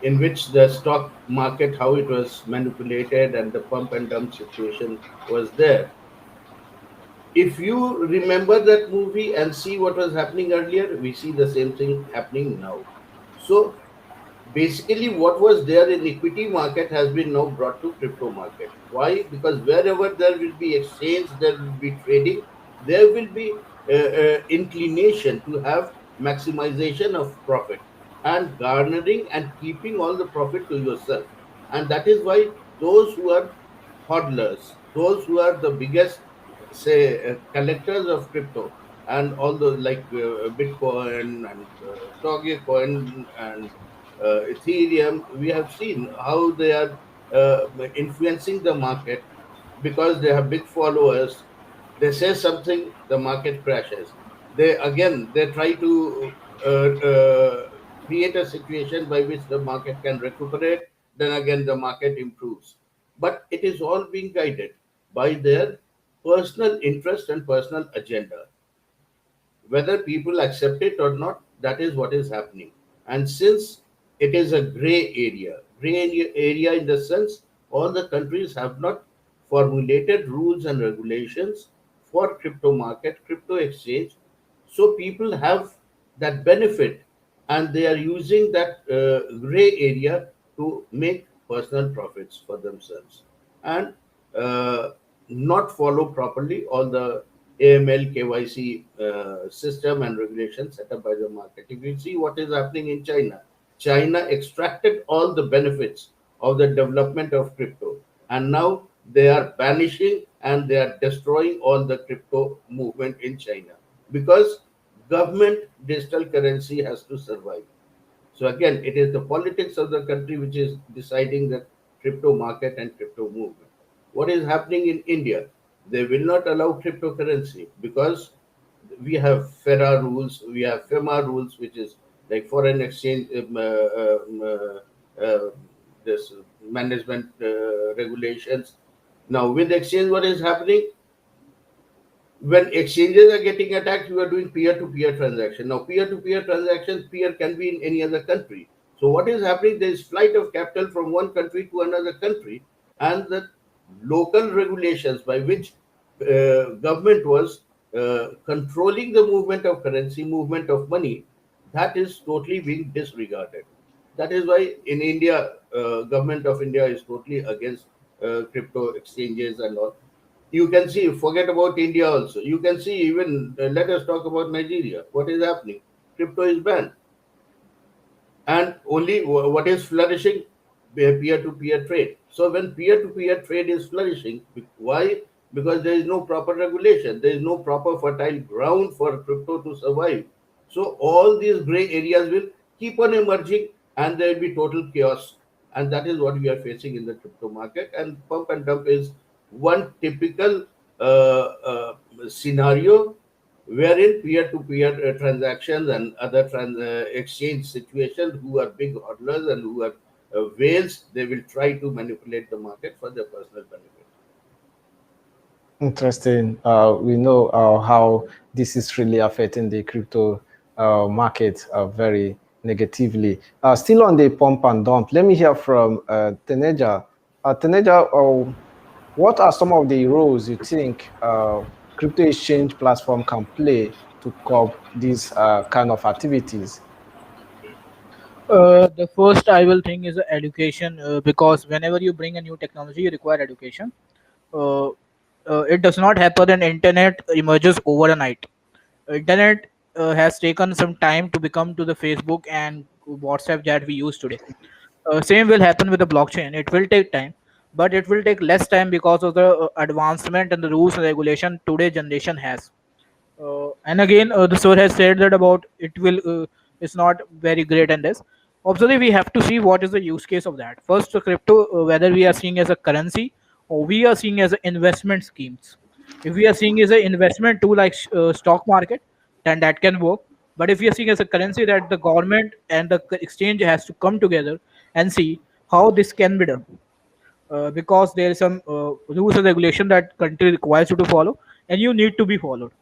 in which the stock market, how it was manipulated and the pump and dump situation was there. If you remember that movie and see what was happening earlier, we see the same thing happening now. So basically what was there in equity market has been now brought to crypto market. Why? Because wherever there will be exchange, there will be trading, there will be inclination to have maximization of profit and garnering and keeping all the profit to yourself. And that is why those who are hodlers, those who are the biggest, say, collectors of crypto, and all those like Bitcoin and Dogecoin and Ethereum, we have seen how they are influencing the market because they have big followers. They say something, the market crashes. They try to create a situation by which the market can recuperate. Then again, the market improves. But it is all being guided by their personal interest and personal agenda. Whether people accept it or not, that is what is happening. And since it is a gray area in the sense all the countries have not formulated rules and regulations for crypto market, crypto exchange, so people have that benefit and they are using that gray area to make personal profits for themselves and not follow properly all the AML KYC system and regulations set up by the market. If you see what is happening in China, China extracted all the benefits of the development of crypto, and now they are banishing and they are destroying all the crypto movement in China because government digital currency has to survive. So again, it is the politics of the country which is deciding the crypto market and crypto movement. What is happening in India? They will not allow cryptocurrency because we have FERA rules, we have FEMA rules, which is like foreign exchange, this management regulations. Now with exchange, what is happening? When exchanges are getting attacked, you are doing peer-to-peer transaction. Now, peer-to-peer transactions, peer can be in any other country. So, what is happening? There is flight of capital from one country to another country, and the local regulations by which government was controlling the movement of currency, movement of money, that is totally being disregarded. That is why in India, government of India is totally against crypto exchanges and all. You can see, forget about India also. You can see even, let us talk about Nigeria. What is happening? Crypto is banned. And only what is flourishing? Peer-to-peer trade. So when peer-to-peer trade is flourishing, why? Because there is no proper regulation. There is no proper fertile ground for crypto to survive. So all these gray areas will keep on emerging and there will be total chaos. And that is what we are facing in the crypto market. And pump and dump is one typical scenario wherein peer-to-peer transactions and other exchange situations, who are big hodlers and who are whales, they will try to manipulate the market for their personal benefit. Interesting. We know how this is really affecting the crypto market very negatively. Still on the pump and dump, let me hear from Teneja. Teneja, what are some of the roles you think crypto exchange platform can play to curb these kind of activities? The first I will think is education, because whenever you bring a new technology, you require education. Uh, it does not happen, and internet emerges overnight. Internet has taken some time to become to the Facebook and WhatsApp that we use today. Same will happen with the blockchain. It will take time, but it will take less time because of the advancement and the rules and regulation today generation has. And again, the sir has said that about it will it's not very great in this. Obviously, we have to see what is the use case of that. First, the crypto, whether we are seeing as a currency or we are seeing as a investment schemes. If we are seeing as an investment tool like stock market, then that can work. But if we are seeing as a currency, that the government and the exchange has to come together and see how this can be done, because there is some rules and regulation that country requires you to follow, and you need to be followed.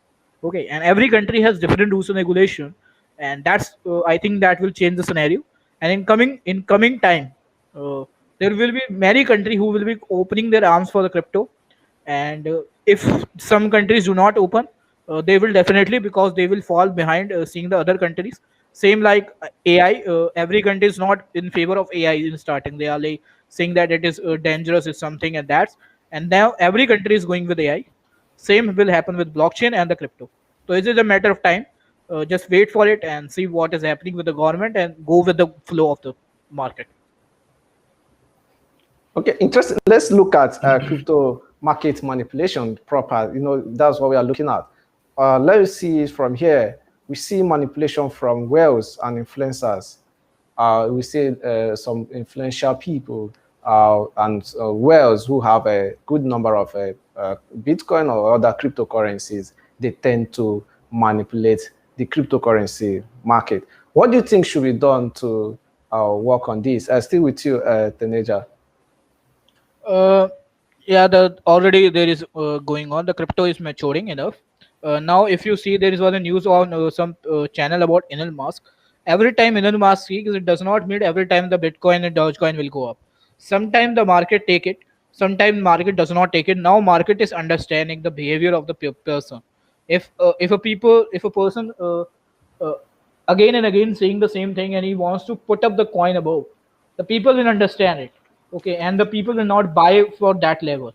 Okay, and every country has different rules and regulation, and that's I think that will change the scenario. And in coming time, uh, there will be many country who will be opening their arms for the crypto. And if some countries do not open, they will definitely, because they will fall behind seeing the other countries. Same like AI, every country is not in favor of AI in starting. They are like saying that it is dangerous is something, and now every country is going with AI. Same will happen with blockchain and the crypto. So it is a matter of time. Just wait for it and see what is happening with the government and go with the flow of the market. Okay, interesting. Let's look at crypto market manipulation proper. That's what we are looking at. Let's see from here. We see manipulation from whales and influencers. We see some influential people and whales who have a good number of Bitcoin or other cryptocurrencies. They tend to manipulate the cryptocurrency market. What do you think should be done to work on this? Still with you, Teneja. Uh, yeah, already there is going on. The crypto is maturing enough. Now, if you see, there is one news on some channel about Elon Musk. Every time Elon Musk speaks, it does not mean every time the Bitcoin and Dogecoin will go up. Sometimes the market take it. Sometimes market does not take it. Now market is understanding the behavior of the person. If a person uh, again and again saying the same thing and he wants to put up the coin above, the people will understand it. Okay, and the people will not buy for that level.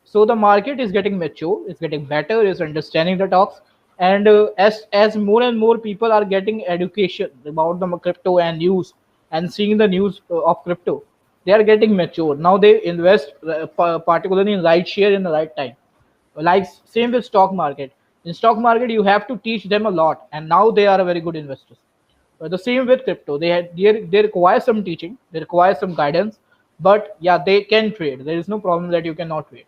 So the market is getting mature, it's getting better, is understanding the talks. And as more and more people are getting education about the crypto and news and seeing the news of crypto, they are getting mature. Now they invest particularly in right share in the right time. Like same with stock market. In stock market you have to teach them a lot, and now they are a very good investors. The same with crypto. They require some teaching, they require some guidance, but yeah, they can trade. There is no problem that you cannot trade.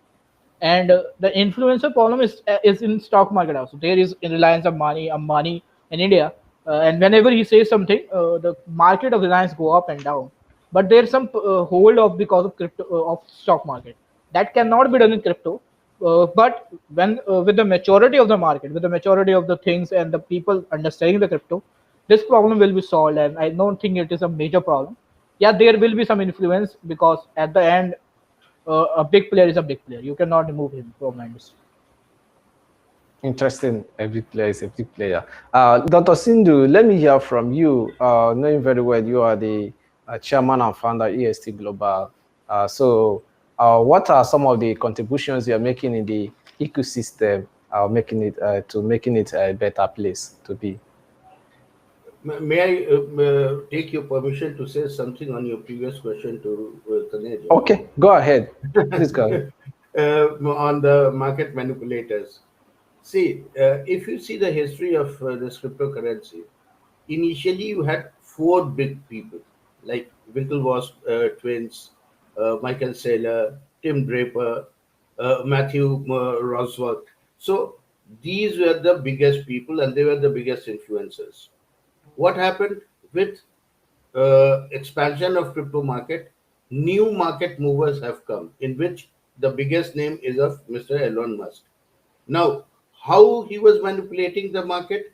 And the influencer problem is in stock market also. There is in Reliance Ambani in India, and whenever he says something, the market of Reliance go up and down. But there's some hold of because of crypto of stock market that cannot be done in crypto. But when with the maturity of the market, with the maturity of the things and the people understanding the crypto, this problem will be solved. And I don't think it is a major problem. Yeah, there will be some influence because at the end, a big player is a big player. You cannot remove him from the industry. Interesting. Every player is a big player. Dr. Sindhu, let me hear from you. Knowing very well you are the chairman and founder EST Global. What are some of the contributions you are making in the ecosystem, making it a better place to be? May I take your permission to say something on your previous question to Taneja? Okay, go ahead. Please go ahead. On the market manipulators. See, if you see the history of this cryptocurrency, initially you had four big people like Winklevoss twins, Michael Saylor, Tim Draper, Matthew Rosworth. So these were the biggest people and they were the biggest influencers. What happened with expansion of crypto market? New market movers have come, in which the biggest name is of Mr. Elon Musk. Now, how he was manipulating the market?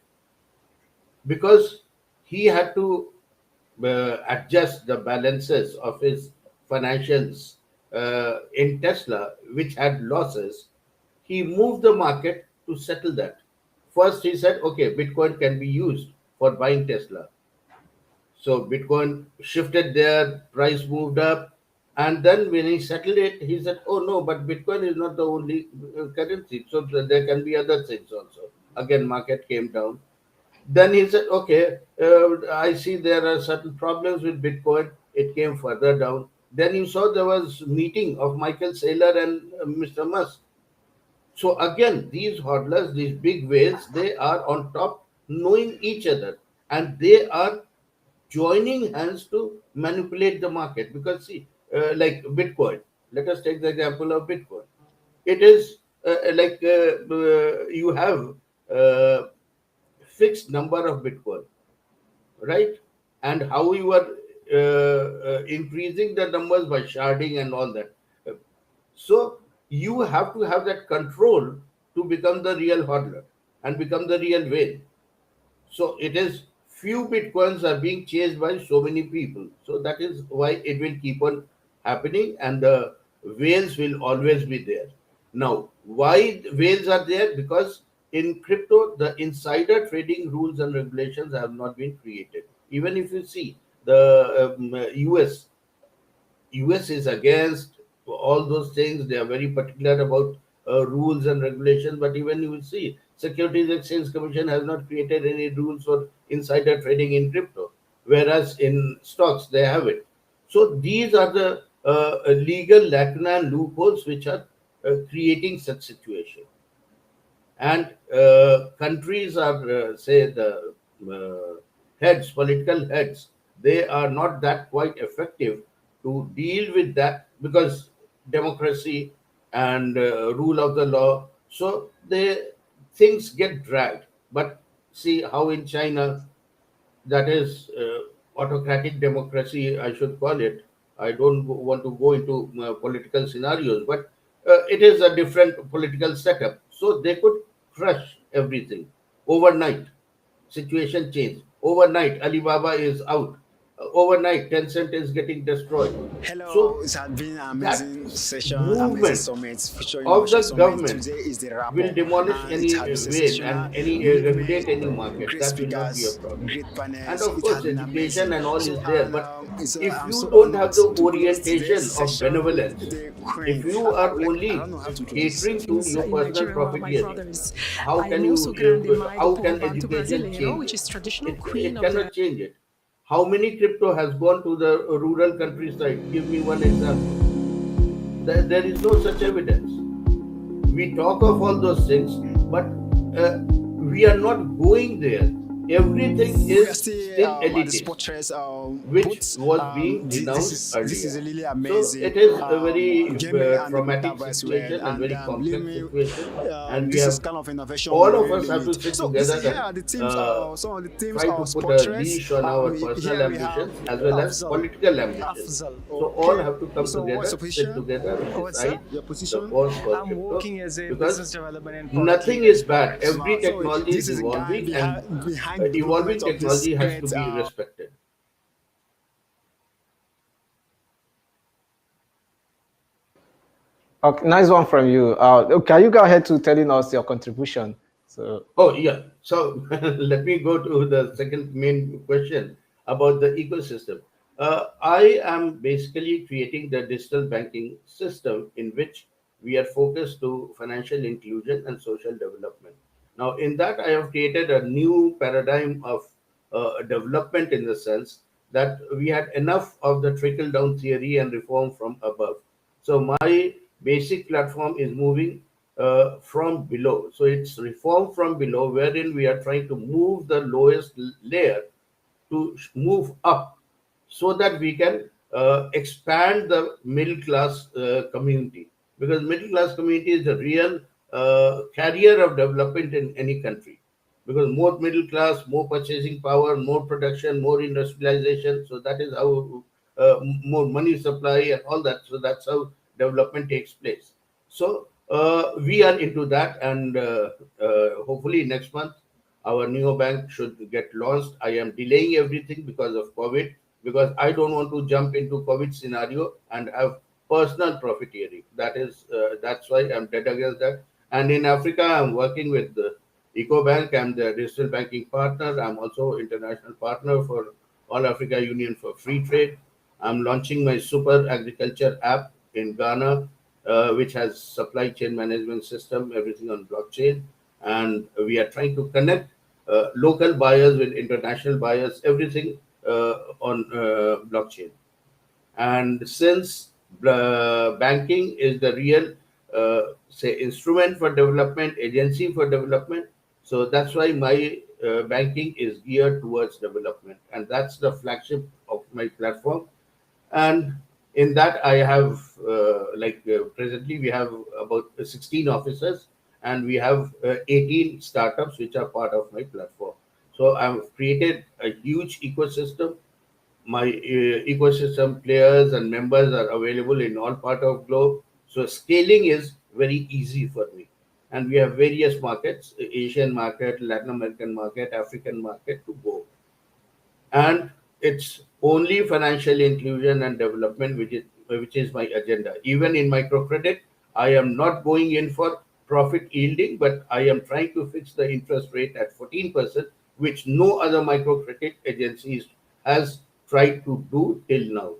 Because he had to adjust the balances of his financials in Tesla, which had losses. He moved the market to settle that. First, he said, okay, Bitcoin can be used for buying Tesla. So Bitcoin shifted there, price moved up. And then when he settled it, he said, "Oh no, but Bitcoin is not the only currency. So there can be other things also." Again, market came down. Then he said, "Okay, I see there are certain problems with Bitcoin." It came further down. Then you saw there was meeting of Michael Saylor and Mr. Musk. So again, these hodlers, these big whales, they are on top, knowing each other, and they are joining hands to manipulate the market. Because see, like Bitcoin, let us take the example of Bitcoin. It is you have uh, fixed number of Bitcoin, right? And how you are increasing the numbers by sharding and all that. So you have to have that control to become the real hodler and become the real whale. So it is few bitcoins are being chased by so many people. So that is why it will keep on happening, and the whales will always be there. Now, why whales are there? Because in crypto, the insider trading rules and regulations have not been created. Even if you see the US is against all those things. They are very particular about rules and regulations. But even you will see, Securities Exchange Commission has not created any rules for insider trading in crypto, whereas in stocks they have it. So these are the legal lacuna and loopholes which are creating such situation. And countries are say the heads, political heads, they are not that quite effective to deal with that, because democracy and rule of the law, so they things get dragged. But see how in China, that is autocratic democracy, I should call it. I don't want to go into political scenarios, but it is a different political setup. So they could crush everything overnight. Situation changed overnight. Alibaba is out. Overnight, Tencent is getting destroyed. Hello, So it has been an that amazing session, amazing movement summit featuring of the Ocean Summit. government Today is the wrap will up, demolish and it any has been whale sensational. and any Great regulate any men, market. great That will not be a speakers, problem. great And panels. of It has course, been education amazing. and all So, is there. But if I'm you so don't honored have the to close today's orientation of session with benevolence, the if Queen. you are I don't only know how to introduce. catering to Things your in personal Nigeria who are my profiteering, brothers. how I am can also grande mai do how povo can Bantu education brasileiro, change which it? is traditional queen It of the cannot change it. How many crypto has gone to the rural countryside? Give me one example. There is no such evidence. We talk of all those things, but we are not going there. Everything We are is still still at the elitist, Sportress which booth. was being denounced This is earlier. really So amazing. it is a very Gaming and the traumatic metaverse, well, situation and and very believe complex me, situation, and we this is have kind of innovation we all of really us have need. to sit So you together see, here and are the teams. uh, Some of the teams try to of put a Sportress. leash on our personal Here we have ambitions as well as Afzal. political ambitions. Afzal. So all Okay. have to come So what's together, your sit position? together, and Oh, sir, decide your the position? course for I'm crypto, working as a because business development and property nothing is bad. expert. Every So technology this is is a guy evolving, and behind the development evolving of this technology has to great. be respected. Okay, nice one from you. Can you go ahead to telling us your contribution? So, Oh, yeah. So let me go to the second main question about the ecosystem. I am basically creating the digital banking system in which we are focused to financial inclusion and social development. Now, in that, I have created a new paradigm of development, in the sense that we had enough of the trickle down theory and reform from above. So my basic platform is moving from below. So it's reform from below, wherein we are trying to move the lowest layer to move up, so that we can expand the middle class community, because middle class community is the real carrier of development in any country, because more middle class, more purchasing power, more production, more industrialization, so that is how more money supply and all that, so that's how development takes place. So we are into that, and hopefully next month our neobank should get launched. I am delaying everything because of COVID, because I don't want to jump into COVID scenario and have personal profiteering. That's why I'm dead against that. And in Africa, I'm working with the EcoBank. I'm the digital banking partner. I'm also international partner for All Africa Union for Free Trade. I'm launching my super agriculture app in Ghana, which has supply chain management system, everything on blockchain. And we are trying to connect local buyers with international buyers, everything on blockchain. And since banking is the real, say, instrument for development, agency for development, so that's why my banking is geared towards development, and that's the flagship of my platform. And in that I have presently we have about 16 officers, and we have 18 startups which are part of my platform. So I've created a huge ecosystem. My ecosystem players and members are available in all part of globe, so scaling is very easy for me. And we have various markets: Asian market, Latin American market, African market to go. And it's only financial inclusion and development which is my agenda. Even in microcredit, I am not going in for profit yielding, but I am trying to fix the interest rate at 14%, which no other microcredit agencies has tried to do till now,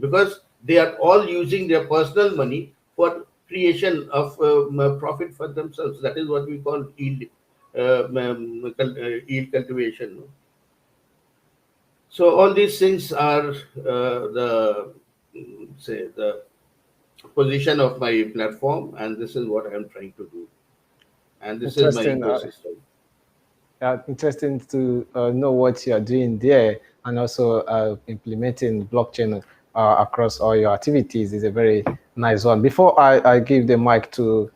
because they are all using their personal money for creation of profit for themselves. That is what we call yield, yield cultivation. No? So all these things are the, say, the position of my platform, and this is what I am trying to do. And this is my Interesting. ecosystem. Interesting to know what you are doing there, and also implementing blockchain across all your activities is a very nice one. Before I give the mic to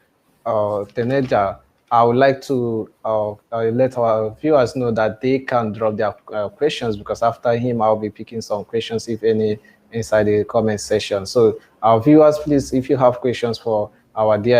Teneja, I would like to let our viewers know that they can drop their questions, because after him, I'll be picking some questions, if any, inside the comment section. So our viewers, please, if you have questions for our dear